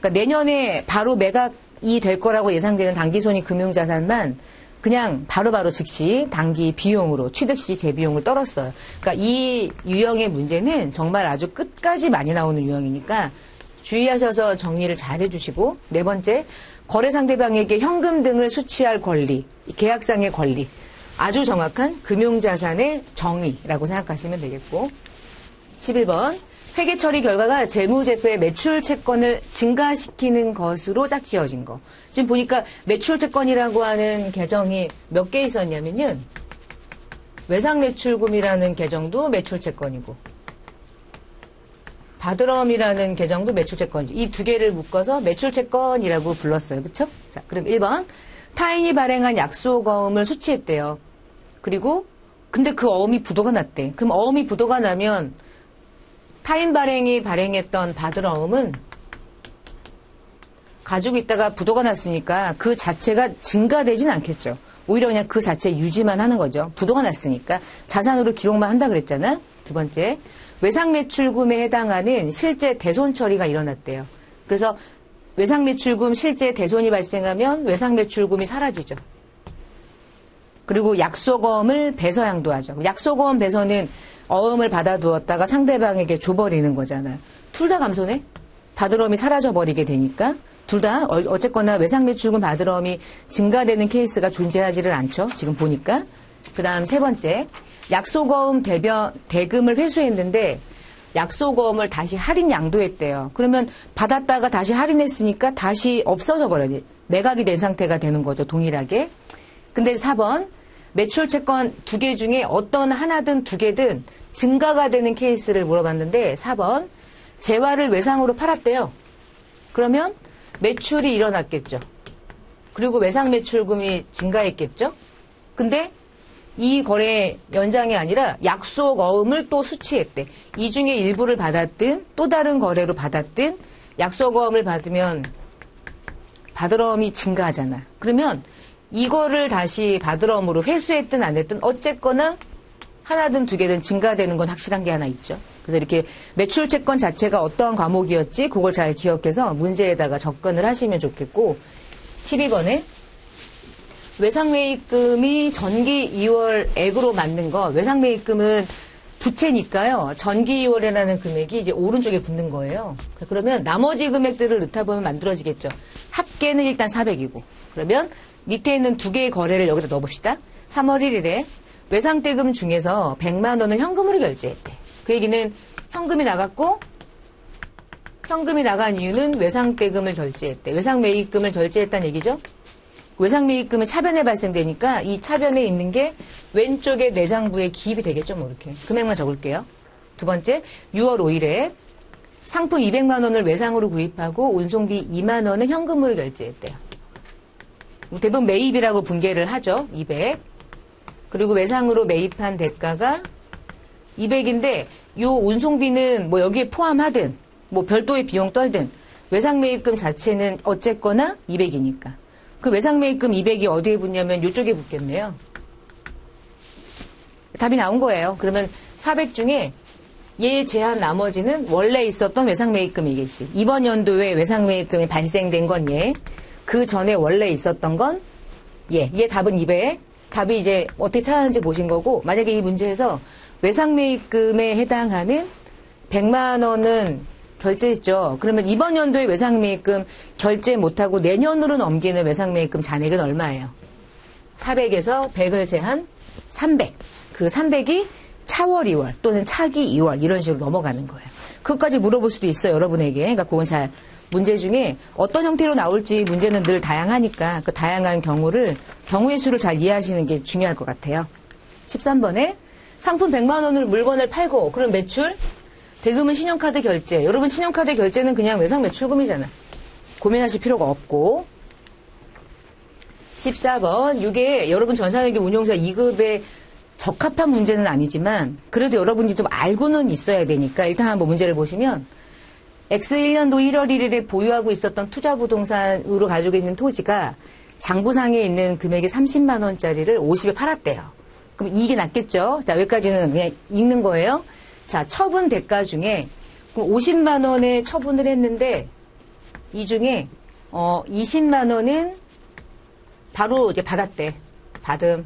그러니까 내년에 바로 매각이 될 거라고 예상되는 단기손익 금융자산만 그냥 바로바로 즉시 단기 비용으로 취득 시 재비용을 떨었어요. 그러니까 이 유형의 문제는 정말 아주 끝까지 많이 나오는 유형이니까 주의하셔서 정리를 잘 해주시고. 4번째, 거래 상대방에게 현금 등을 수취할 권리, 계약상의 권리. 아주 정확한 금융자산의 정의라고 생각하시면 되겠고. 11번, 회계 처리 결과가 재무제표의 매출 채권을 증가시키는 것으로 짝지어진 거. 지금 보니까 매출 채권이라고 하는 계정이 몇 개 있었냐면요. 외상매출금이라는 계정도 매출 채권이고 바드럼이라는 계정도 매출 채권이죠. 이 두 개를 묶어서 매출 채권이라고 불렀어요. 그쵸? 자, 그럼 1번. 타인이 발행한 약속어음을 수취했대요. 그리고 근데 그 어음이 부도가 났대. 그럼 어음이 부도가 나면 타인 발행이 발행했던 바드럼은 가지고 있다가 부도가 났으니까 그 자체가 증가되진 않겠죠. 오히려 그냥 그 자체 유지만 하는 거죠. 부도가 났으니까 자산으로 기록만 한다 그랬잖아. 2번째, 외상매출금에 해당하는 실제 대손 처리가 일어났대요. 그래서 외상매출금 실제 대손이 발생하면 외상매출금이 사라지죠. 그리고 약속어음을 배서양도하죠. 약속어음 배서는 어음을 받아두었다가 상대방에게 줘버리는 거잖아요. 둘 다 감소네? 바드럼이 사라져버리게 되니까 둘 다 어쨌거나 외상매출금 바드럼이 증가되는 케이스가 존재하지를 않죠. 지금 보니까. 그 다음 3번째, 약속어음 대금을 회수했는데 약속어음을 다시 할인 양도했대요. 그러면 받았다가 다시 할인했으니까 다시 없어져 버려야 돼. 매각이 된 상태가 되는 거죠. 동일하게. 근데 4번 매출 채권 2개 중에 어떤 하나든 2개든 증가가 되는 케이스를 물어봤는데 4번 재화를 외상으로 팔았대요. 그러면 매출이 일어났겠죠. 그리고 외상 매출금이 증가했겠죠. 근데 이 거래 연장이 아니라 약속어음을 또 수취했대. 이 중에 일부를 받았든 또 다른 거래로 받았든 약속어음을 받으면 받으러움이 증가하잖아. 그러면 이거를 다시 받으러움으로 회수했든 안 했든 어쨌거나 하나든 2개든 증가되는 건 확실한 게 하나 있죠. 그래서 이렇게 매출 채권 자체가 어떠한 과목이었지 그걸 잘 기억해서 문제에다가 접근을 하시면 좋겠고 12번에 외상매입금이 전기 2월액으로 맞는 거 외상매입금은 부채니까요. 전기 2월이라는 금액이 이제 오른쪽에 붙는 거예요. 그러면 나머지 금액들을 넣다 보면 만들어지겠죠. 합계는 일단 400이고 그러면 밑에 있는 2개의 거래를 여기다 넣어봅시다. 3월 1일에 외상대금 중에서 100만 원은 현금으로 결제했대. 그 얘기는 현금이 나갔고 현금이 나간 이유는 외상대금을 결제했대. 외상매입금을 결제했다는 얘기죠. 외상매입금은 차변에 발생되니까 이 차변에 있는 게 왼쪽에 내장부에 기입이 되겠죠. 뭐 이렇게. 금액만 적을게요. 2번째 6월 5일에 상품 200만 원을 외상으로 구입하고 운송비 2만 원은 현금으로 결제했대요. 대부분 매입이라고 분개를 하죠. 200. 그리고 외상으로 매입한 대가가 200인데 요 운송비는 뭐 여기에 포함하든 뭐 별도의 비용 떨든 외상매입금 자체는 어쨌거나 200이니까. 그 외상매입금 200이 어디에 붙냐면 이쪽에 붙겠네요. 답이 나온 거예요. 그러면 400 중에 얘 제한 나머지는 원래 있었던 외상매입금이겠지. 이번 연도에 외상매입금이 발생된 건 얘. 그 전에 원래 있었던 건 얘. 얘 답은 200. 답이 이제 어떻게 찾았는지 보신 거고 만약에 이 문제에서 외상매입금에 해당하는 100만 원은 결제했죠. 그러면 이번 연도에 외상매입금 결제 못하고 내년으로 넘기는 외상매입금 잔액은 얼마예요? 400에서 100을 제한 300. 그 300이 차월 2월 또는 차기 2월 이런 식으로 넘어가는 거예요. 그것까지 물어볼 수도 있어요. 여러분에게. 그러니까 그건 잘 문제 중에 어떤 형태로 나올지 문제는 늘 다양하니까 그 다양한 경우의 수를 잘 이해하시는 게 중요할 것 같아요. 13번에 상품 100만 원을 물건을 팔고 그럼 매출? 대금은 신용카드 결제. 여러분 신용카드 결제는 그냥 외상 매출금이잖아. 고민하실 필요가 없고 14번 이게 여러분 전산회계 운용사 2급에 적합한 문제는 아니지만 그래도 여러분이 좀 알고는 있어야 되니까 일단 한번 문제를 보시면 X1년도 1월 1일에 보유하고 있었던 투자부동산으로 가지고 있는 토지가 장부상에 있는 금액이 30만 원짜리를 50에 팔았대요. 그럼 이게 낫겠죠? 자, 여기까지는 그냥 읽는 거예요. 자, 처분 대가 중에 50만 원에 처분을 했는데 이 중에 20만 원은 바로 이제 받았대. 받음.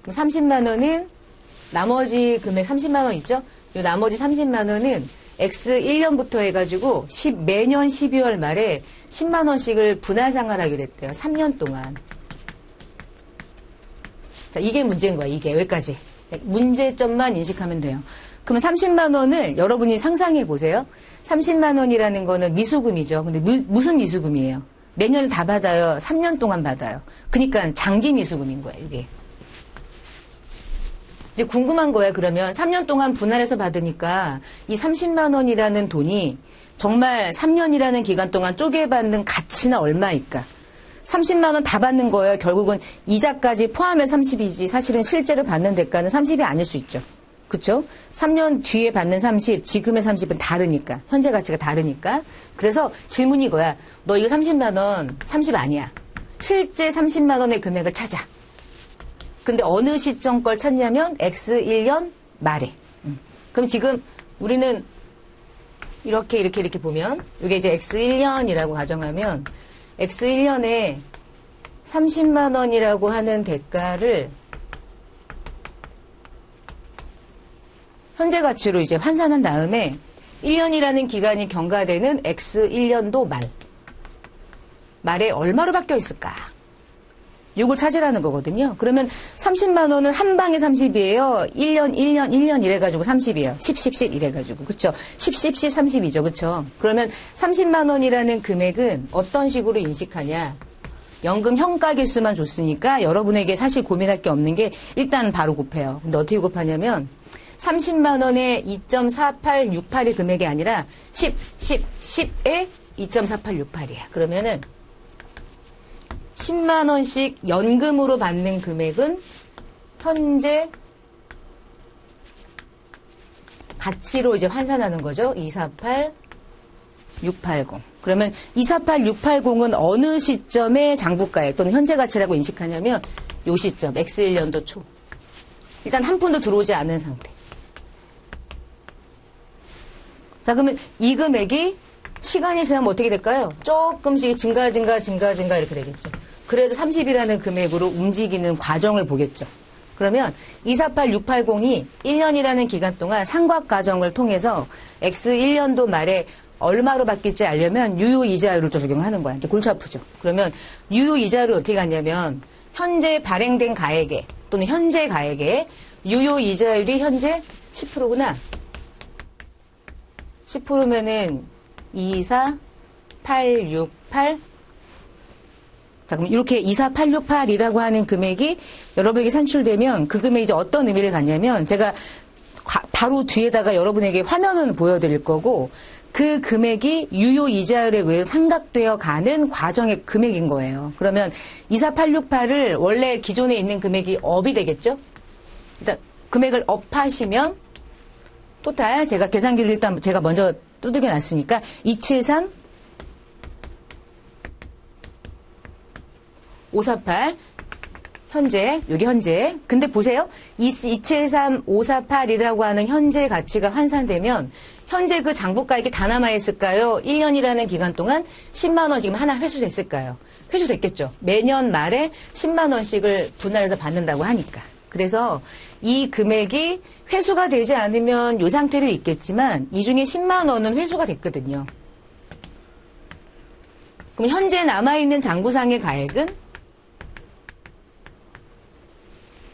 30만 원은 나머지 금액 30만 원 있죠? 요 나머지 30만 원은 X1년부터 해가지고 매년 12월 말에 10만 원씩을 분할상환하기로 했대요. 3년 동안. 자, 이게 문제인 거야. 이게 여기까지. 문제점만 인식하면 돼요. 그러면 30만 원을 여러분이 상상해 보세요. 30만 원이라는 거는 미수금이죠. 근데 무슨 미수금이에요? 내년에 다 받아요. 3년 동안 받아요. 그러니까 장기 미수금인 거예요. 이게. 이제 궁금한 거예요. 그러면 3년 동안 분할해서 받으니까 이 30만 원이라는 돈이 정말 3년이라는 기간 동안 쪼개받는 가치는 얼마일까? 30만 원 다 받는 거예요. 결국은 이자까지 포함해 30이지 사실은 실제로 받는 대가는 30이 아닐 수 있죠. 그렇죠? 3년 뒤에 받는 30, 지금의 30은 다르니까. 현재 가치가 다르니까. 그래서 질문이 이거야. 너 이거 30만 원 30 아니야. 실제 30만 원의 금액을 찾아. 근데 어느 시점 걸 찾냐면 X1년 말에. 그럼 지금 우리는 이렇게 보면 이게 이제 X1년이라고 가정하면 X1년에 30만 원이라고 하는 대가를 현재 가치로 이제 환산한 다음에 1년이라는 기간이 경과되는 X1년도 말에 얼마로 바뀌어 있을까? 요걸 찾으라는 거거든요. 그러면 30만 원은 한 방에 30이에요. 1년 이래가지고 30이에요. 10 이래가지고. 그쵸? 10 30이죠. 그쵸? 그러면 30만 원이라는 금액은 어떤 식으로 인식하냐. 연금 현가계수만 줬으니까 여러분에게 사실 고민할 게 없는 게 일단 바로 곱해요. 근데 어떻게 곱하냐면 30만 원에 2.4868의 금액이 아니라 10에 2.4868이야. 그러면은 10만 원씩 연금으로 받는 금액은 현재 가치로 이제 환산하는 거죠. 248680. 그러면 248680은 어느 시점에 장부가액 또는 현재 가치라고 인식하냐면 요 시점, X1년도 초. 일단 한 푼도 들어오지 않은 상태. 자, 그러면 이 금액이 시간이 지나면 어떻게 될까요? 조금씩 증가 이렇게 되겠죠. 그래도 30이라는 금액으로 움직이는 과정을 보겠죠. 그러면 248680이 1년이라는 기간 동안 상각 과정을 통해서 X1년도 말에 얼마로 바뀔지 알려면 유효이자율을 또 적용하는 거야. 이제 골치 아프죠. 그러면 유효이자율을 어떻게 가냐면 현재 발행된 가액에 또는 현재 가액에 유효이자율이 현재 10%구나. 10%면은 24868. 자, 그럼 이렇게 24868이라고 하는 금액이 여러분에게 산출되면 그 금액이 이제 어떤 의미를 갖냐면 제가 바로 뒤에다가 여러분에게 화면을 보여드릴 거고 그 금액이 유효이자율에 의해 상각되어 가는 과정의 금액인 거예요. 그러면 24868을 원래 기존에 있는 금액이 업이 되겠죠? 일단 금액을 업하시면 토탈 제가 계산기를 일단 제가 먼저 두들겨 놨으니까 273 548 현재 여기 현재 근데 보세요 273 548이라고 하는 현재 가치가 환산되면 현재 그 장부가액이 다 남아있을까요? 1년이라는 기간 동안 10만 원 지금 하나 회수됐을까요? 회수됐겠죠. 매년 말에 10만 원씩을 분할해서 받는다고 하니까. 그래서 이 금액이 회수가 되지 않으면 이 상태로 있겠지만 이 중에 10만 원은 회수가 됐거든요. 그럼 현재 남아있는 장부상의 가액은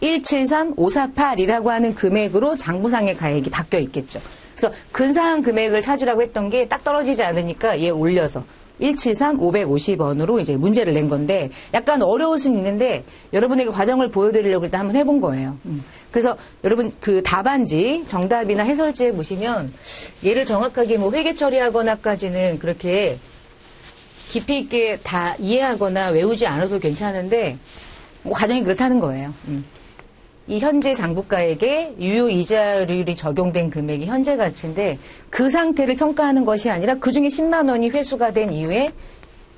173548이라고 하는 금액으로 장부상의 가액이 바뀌어 있겠죠. 그래서 근사한 금액을 찾으라고 했던 게 딱 떨어지지 않으니까 얘 올려서 173,550원으로 이제 문제를 낸 건데 약간 어려울 수는 있는데 여러분에게 과정을 보여드리려고 일단 한번 해본 거예요. 그래서 여러분 그 답안지 정답이나 해설지에 보시면 얘를 정확하게 뭐 회계 처리하거나까지는 그렇게 깊이 있게 다 이해하거나 외우지 않아도 괜찮은데 뭐 과정이 그렇다는 거예요. 이 현재 장부가액에 유효이자율이 적용된 금액이 현재 가치인데 그 상태를 평가하는 것이 아니라 그중에 10만 원이 회수가 된 이후에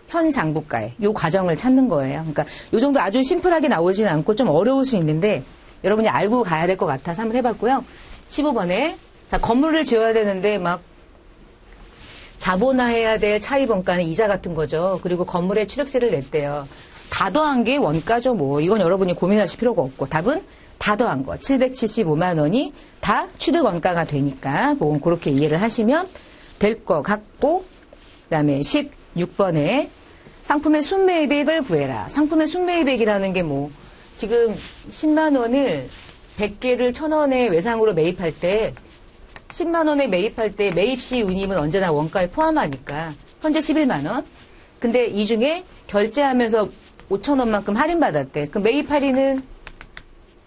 현 장부가액 이 과정을 찾는 거예요. 그러니까 이 정도 아주 심플하게 나오진 않고 좀 어려울 수 있는데 여러분이 알고 가야 될 것 같아서 한번 해봤고요. 15번에 자 건물을 지어야 되는데 막 자본화해야 될 차입원가는 이자 같은 거죠. 그리고 건물에 취득세를 냈대요. 다 더한 게 원가죠. 뭐 이건 여러분이 고민하실 필요가 없고 답은 다 더한 거 775만 원이 다 취득 원가가 되니까 뭐 그렇게 이해를 하시면 될 것 같고 그다음에 16번에 상품의 순매입액을 구해라. 상품의 순매입액이라는 게 뭐 지금 10만 원을 100개를 1,000원에 외상으로 매입할 때 10만 원에 매입할 때 매입시 운임은 언제나 원가에 포함하니까 현재 11만 원. 근데 이 중에 결제하면서 5,000원만큼 할인받았대. 그 매입 할인은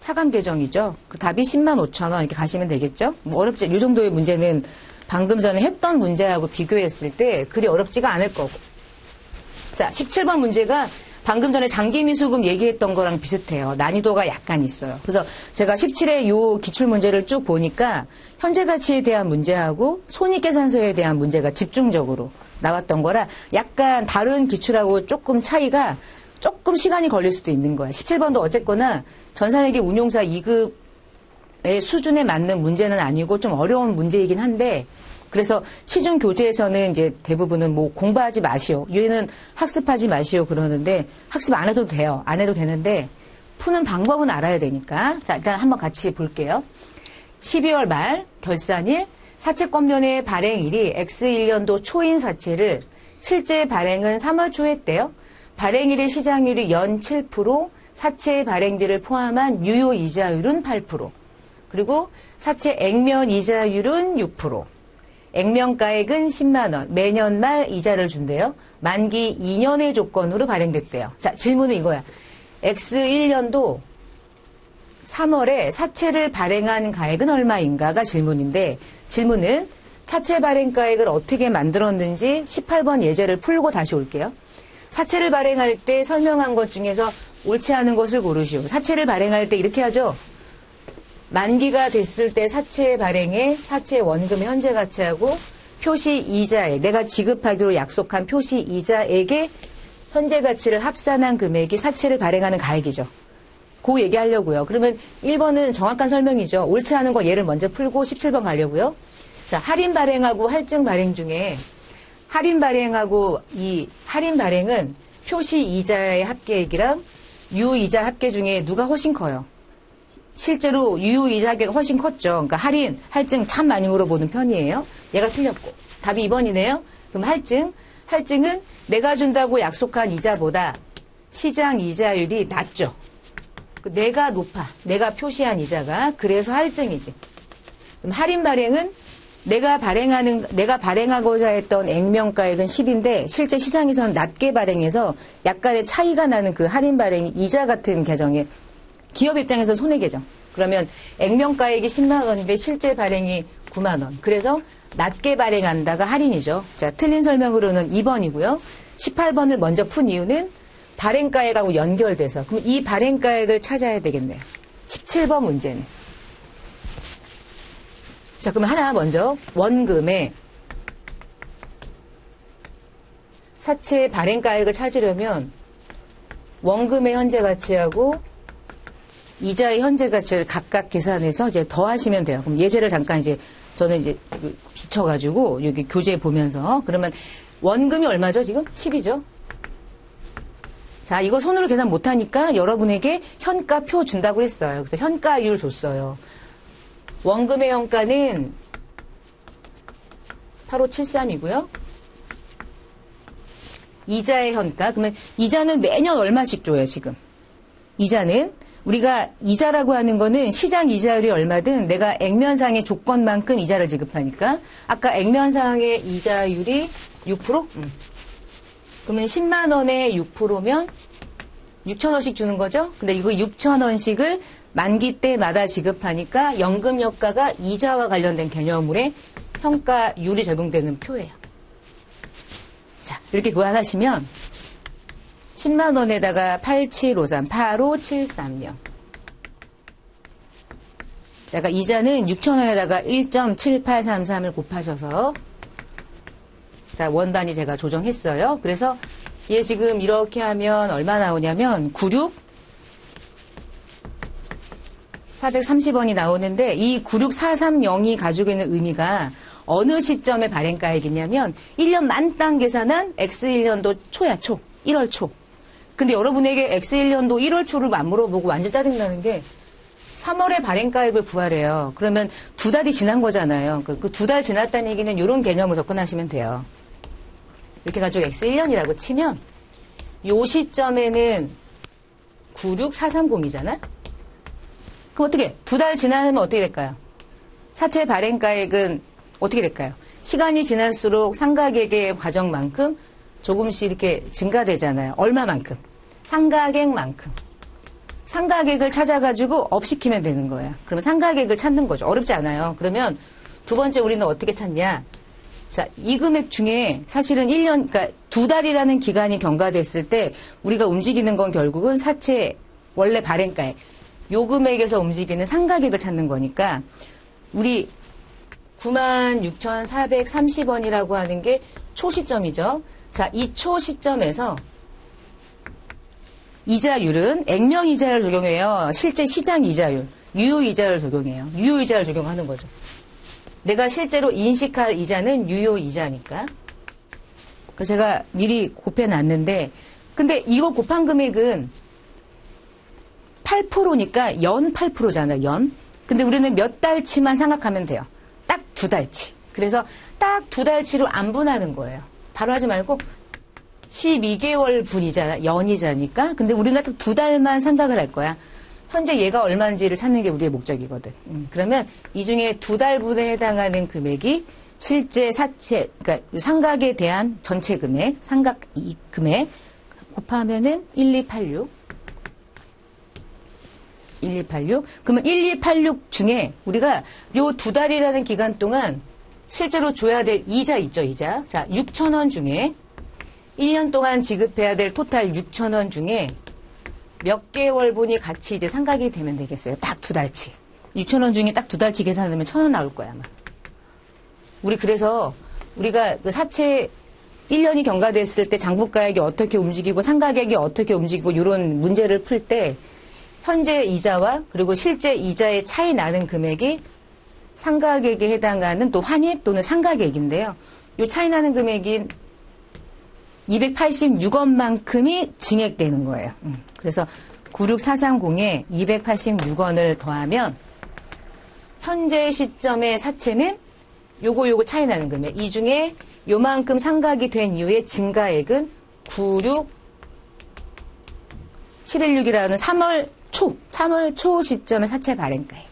차감 계정이죠. 그 답이 10만 5천 원 이렇게 가시면 되겠죠. 뭐 어렵지. 이 정도의 문제는 방금 전에 했던 문제하고 비교했을 때 그리 어렵지가 않을 거고. 자, 17번 문제가 방금 전에 장기미수금 얘기했던 거랑 비슷해요. 난이도가 약간 있어요. 그래서 제가 17의 요 기출문제를 쭉 보니까 현재 가치에 대한 문제하고 손익계산서에 대한 문제가 집중적으로 나왔던 거라 약간 다른 기출하고 조금 차이가 조금 시간이 걸릴 수도 있는 거예요. 17번도 어쨌거나 전산회계 운용사 2급의 수준에 맞는 문제는 아니고 좀 어려운 문제이긴 한데 그래서 시중 교재에서는 이제 대부분은 뭐 공부하지 마시오. 얘는 학습하지 마시오 그러는데 학습 안 해도 돼요. 안 해도 되는데 푸는 방법은 알아야 되니까. 자, 일단 한번 같이 볼게요. 12월 말 결산일 사채권면의 발행일이 X1년도 초인 사채를 실제 발행은 3월 초에 했대요. 발행일의 시장률이 연 7%, 사채 발행비를 포함한 유효 이자율은 8%, 그리고 사채 액면 이자율은 6%, 액면가액은 10만 원, 매년 말 이자를 준대요. 만기 2년의 조건으로 발행됐대요. 자, 질문은 이거야. X1년도 3월에 사채를 발행한 가액은 얼마인가가 질문인데, 질문은 사채 발행가액을 어떻게 만들었는지 18번 예제를 풀고 다시 올게요. 사채를 발행할 때 설명한 것 중에서 옳지 않은 것을 고르시오. 사채를 발행할 때 이렇게 하죠. 만기가 됐을 때 사채 발행에 사채 원금의 현재 가치하고 표시 이자액, 내가 지급하기로 약속한 표시 이자액의 현재 가치를 합산한 금액이 사채를 발행하는 가액이죠. 그 얘기하려고요. 그러면 1번은 정확한 설명이죠. 옳지 않은 거 예를 먼저 풀고 17번 가려고요. 자, 할인 발행하고 할증 발행 중에 할인 발행하고 이 할인 발행은 표시 이자의 합계액이랑 유효이자 합계 중에 누가 훨씬 커요? 실제로 유효이자 합계가 훨씬 컸죠. 그러니까 할인, 할증 참 많이 물어보는 편이에요. 얘가 틀렸고. 답이 2번이네요. 그럼 할증은 내가 준다고 약속한 이자보다 시장 이자율이 낮죠. 내가 높아. 내가 표시한 이자가. 그래서 할증이지. 그럼 할인 발행은 내가 발행하고자 했던 액면가액은 10인데 실제 시장에서는 낮게 발행해서 약간의 차이가 나는 그 할인 발행이 이자 같은 계정에 기업 입장에서 손해계죠. 그러면 액면가액이 10만 원인데 실제 발행이 9만 원. 그래서 낮게 발행한다가 할인이죠. 자, 틀린 설명으로는 2번이고요. 18번을 먼저 푼 이유는 발행가액하고 연결돼서. 그럼 이 발행가액을 찾아야 되겠네요. 17번 문제는. 자, 그럼 하나 먼저 원금의 사채 발행가액을 찾으려면 원금의 현재 가치하고 이자의 현재 가치를 각각 계산해서 이제 더하시면 돼요. 그럼 예제를 잠깐 이제 저는 이제 비춰가지고 여기 교재 보면서 그러면 원금이 얼마죠? 지금 10이죠. 자, 이거 손으로 계산 못하니까 여러분에게 현가표 준다고 했어요. 그래서 현가율 줬어요. 원금의 현가는 8573이고요. 이자의 현가, 그러면 이자는 매년 얼마씩 줘요, 지금? 이자는 우리가 이자라고 하는 거는 시장 이자율이 얼마든 내가 액면상의 조건만큼 이자를 지급하니까 아까 액면상의 이자율이 6%? 그러면 10만 원에 6%면 6,000원씩 주는 거죠? 근데 이거 6,000원씩을 만기 때마다 지급하니까 연금 효과가 이자와 관련된 개념물에 현가율이 적용되는 표예요. 자, 이렇게 구환하시면 10만 원에다가 8753, 85730. 그러니까 이자는 6,000원에다가 1.7833을 곱하셔서 자, 원단위 제가 조정했어요. 그래서 얘 지금 이렇게 하면 얼마 나오냐면 430원이 나오는데 이 96430이 가지고 있는 의미가 어느 시점에 발행가액이냐면 1년 만땅 계산한 X1년도 초야, 1월 초. 근데 여러분에게 X1년도 1월 초를 안 물어보고 완전 짜증나는 게 3월에 발행가액을 구하래요. 그러면 2달이 지난 거잖아요. 그 2달 지났다는 얘기는 이런 개념으로 접근하시면 돼요. 이렇게 가지고 X1년이라고 치면 요 시점에는 96430이잖아? 그럼 어떻게? 2달 지나면 어떻게 될까요? 사채 발행가액은 어떻게 될까요? 시간이 지날수록 상가객의 과정만큼 조금씩 이렇게 증가되잖아요. 얼마만큼? 상가객만큼. 상가객을 찾아가지고 업시키면 되는 거예요. 그러면 상가객을 찾는 거죠. 어렵지 않아요. 그러면 두 번째 우리는 어떻게 찾냐? 자, 이 금액 중에 사실은 1년, 그러니까 2달이라는 기간이 경과됐을 때 우리가 움직이는 건 결국은 사채 원래 발행가액. 요 금액에서 움직이는 상가객을 찾는 거니까 우리 96,430원이라고 하는 게 초시점이죠. 자, 이 초시점에서 이자율은 액면 이자율 적용해요. 실제 시장 이자율, 유효 이자율 적용해요. 유효 이자율 적용하는 거죠. 내가 실제로 인식할 이자는 유효 이자니까. 그래서 제가 미리 곱해놨는데, 근데 이거 곱한 금액은 8%니까 연 8%잖아요. 연. 근데 우리는 몇 달치만 생각하면 돼요. 딱 2달치. 그래서 딱 2달치로 안 분하는 거예요. 바로 하지 말고 12개월 분이잖아. 연이자니까. 근데 우리가 또 2달만 생각을 할 거야. 현재 얘가 얼마인지를 찾는 게 우리의 목적이거든. 그러면 이 중에 2달분에 해당하는 금액이 실제 사채, 그러니까 상각에 대한 전체 금액, 상각 이익 금액 곱하면은 1286. 1286. 그러면 1286 중에 우리가 요 2달이라는 기간 동안 실제로 줘야 될 이자 있죠, 이자. 자, 6,000원 중에 1년 동안 지급해야 될 토탈 6,000원 중에 몇 개월분이 같이 이제 상각이 되면 되겠어요. 딱 2달치. 6,000원 중에 딱 2달치 계산하면 1,000원 나올 거야, 아마. 우리 그래서 우리가 그 사채 1년이 경과됐을 때 장부가액이 어떻게 움직이고 상가액이 어떻게 움직이고 이런 문제를 풀 때 현재 이자와 그리고 실제 이자의 차이 나는 금액이 상가액에 해당하는 또 환입 또는 상가액인데요. 이 차이 나는 금액인 286원만큼이 증액되는 거예요. 그래서 96430에 286원을 더하면 현재 시점의 사채는 요거 차이 나는 금액. 이 중에 요만큼 상각이 된 이후에 증가액은 96716이라는 3월 초 시점의 사채 발행가액.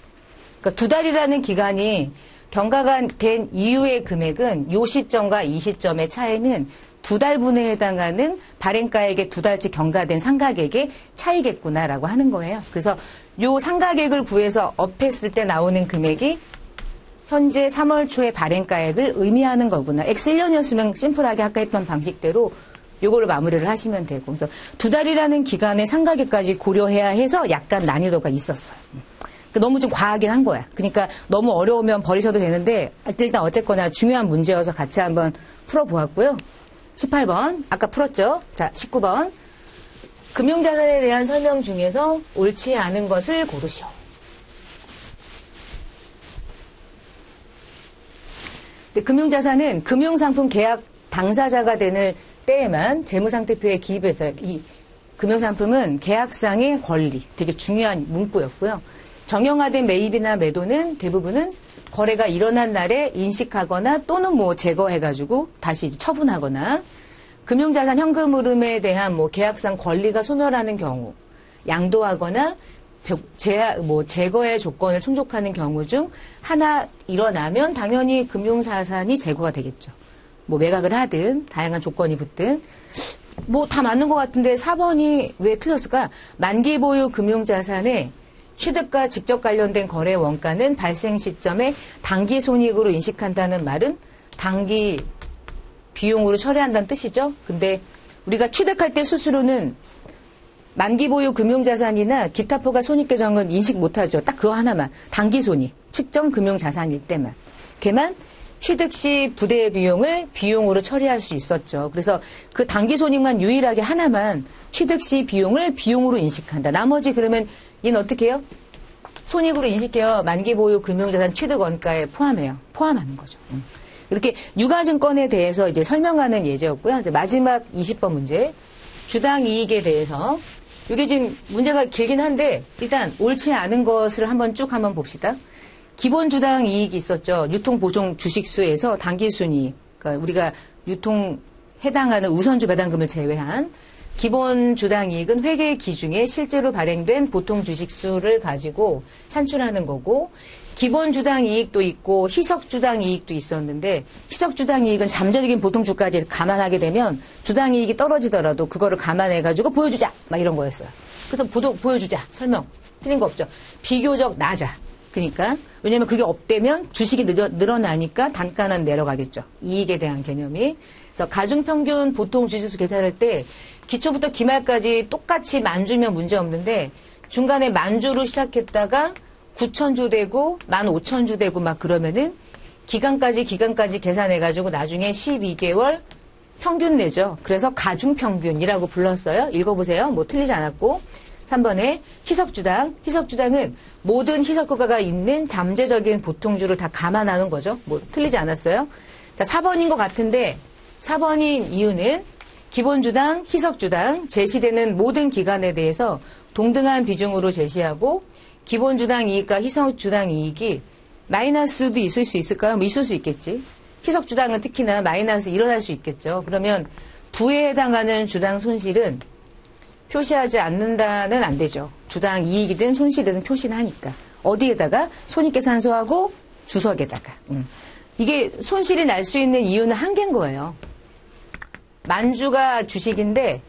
그러니까 2달이라는 기간이 경과가 된 이후의 금액은 요 시점과 이 시점의 차이는 2달분에 해당하는 발행가액의 2달치 경과된 상각액의 차이겠구나라고 하는 거예요. 그래서 요 상각액을 구해서 업했을 때 나오는 금액이 현재 3월 초의 발행가액을 의미하는 거구나. X1년이었으면 심플하게 아까 했던 방식대로 요거를 마무리를 하시면 되고. 그래서 2달이라는 기간의 상각액까지 고려해야 해서 약간 난이도가 있었어요. 너무 좀 과하긴 한 거야. 그러니까 너무 어려우면 버리셔도 되는데 일단 어쨌거나 중요한 문제여서 같이 한번 풀어보았고요. 18번 아까 풀었죠. 자, 19번 금융자산에 대한 설명 중에서 옳지 않은 것을 고르시오. 금융자산은 금융상품 계약 당사자가 되는 때에만 재무상태표에 기입해서 이 금융상품은 계약상의 권리, 되게 중요한 문구였고요. 정형화된 매입이나 매도는 대부분은 거래가 일어난 날에 인식하거나 또는 뭐 제거해가지고 다시 처분하거나 금융자산 현금 흐름에 대한 뭐 계약상 권리가 소멸하는 경우 양도하거나 제거의 조건을 충족하는 경우 중 하나 일어나면 당연히 금융자산이 제거가 되겠죠. 뭐 매각을 하든 다양한 조건이 붙든 뭐 다 맞는 것 같은데 4번이 왜 틀렸을까? 만기 보유 금융자산의 취득과 직접 관련된 거래 원가는 발생 시점에 단기 손익으로 인식한다는 말은 단기 비용으로 처리한다는 뜻이죠. 근데 우리가 취득할 때 수수료는 만기 보유 금융자산이나 기타 포괄 손익 계정은 인식 못하죠. 딱 그거 하나만. 단기 손익, 측정 금융자산일 때만. 걔만 취득 시 부대 비용을 비용으로 처리할 수 있었죠. 그래서 그 단기 손익만 유일하게 하나만 취득 시 비용을 비용으로 인식한다. 나머지 그러면 얘는 어떻게 해요? 손익으로 인식해요. 만기 보유 금융자산 취득 원가에 포함해요. 포함하는 거죠. 이렇게 유가증권에 대해서 이제 설명하는 예제였고요. 이제 마지막 20번 문제. 주당 이익에 대해서. 이게 지금 문제가 길긴 한데 일단 옳지 않은 것을 한번 봅시다. 기본 주당 이익이 있었죠. 유통 보종 주식수에서 단기 순이익. 그러니까 우리가 유통 해당하는 우선주 배당금을 제외한 기본 주당 이익은 회계 기준에 실제로 발행된 보통 주식수를 가지고 산출하는 거고 기본 주당 이익도 있고 희석 주당 이익도 있었는데 희석 주당 이익은 잠재적인 보통 주가를 감안하게 되면 주당 이익이 떨어지더라도 그거를 감안해 가지고 보여주자 막 이런 거였어요. 그래서 보여주자 설명 틀린 거 없죠. 비교적 낮아. 그러니까 왜냐하면 그게 없대면 주식이 늘어나니까 단가는 내려가겠죠. 이익에 대한 개념이. 그래서 가중평균 보통 주식수 계산할 때 기초부터 기말까지 똑같이 만주면 문제 없는데 중간에 만주로 시작했다가 9,000주 되고 15,000주 되고 막 그러면은 기간까지 계산해가지고 나중에 12개월 평균 내죠. 그래서 가중평균이라고 불렀어요. 읽어보세요. 뭐 틀리지 않았고. 3번에 희석주당. 희석주당은 모든 희석효과가 있는 잠재적인 보통주를 다 감안하는 거죠. 뭐 틀리지 않았어요. 자, 4번인 것 같은데 4번인 이유는 기본주당, 희석주당 제시되는 모든 기간에 대해서 동등한 비중으로 제시하고 기본주당 이익과 희석주당 이익이 마이너스도 있을 수 있을까요? 뭐 있을 수 있겠지. 희석주당은 특히나 마이너스 일어날 수 있겠죠. 그러면 부에 해당하는 주당 손실은 표시하지 않는다는 안 되죠. 주당 이익이든 손실이든 표시는 하니까. 어디에다가? 손익계산서하고 주석에다가. 이게 손실이 날 수 있는 이유는 한계인 거예요. 만주가 주식인데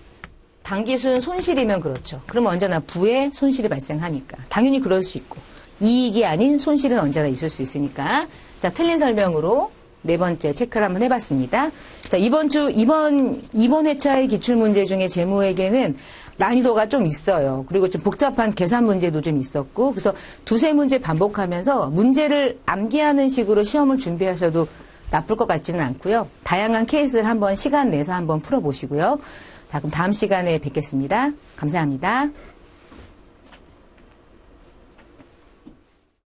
당기순 손실이면 그렇죠. 그럼 언제나 부에 손실이 발생하니까. 당연히 그럴 수 있고. 이익이 아닌 손실은 언제나 있을 수 있으니까. 자, 틀린 설명으로 네 번째 체크를 한번 해봤습니다. 자, 이번 회차의 기출문제 중에 재무회계는 난이도가 좀 있어요. 그리고 좀 복잡한 계산 문제도 좀 있었고, 그래서 두세 문제 반복하면서 문제를 암기하는 식으로 시험을 준비하셔도 나쁠 것 같지는 않고요. 다양한 케이스를 한번 시간 내서 한번 풀어보시고요. 자, 그럼 다음 시간에 뵙겠습니다. 감사합니다.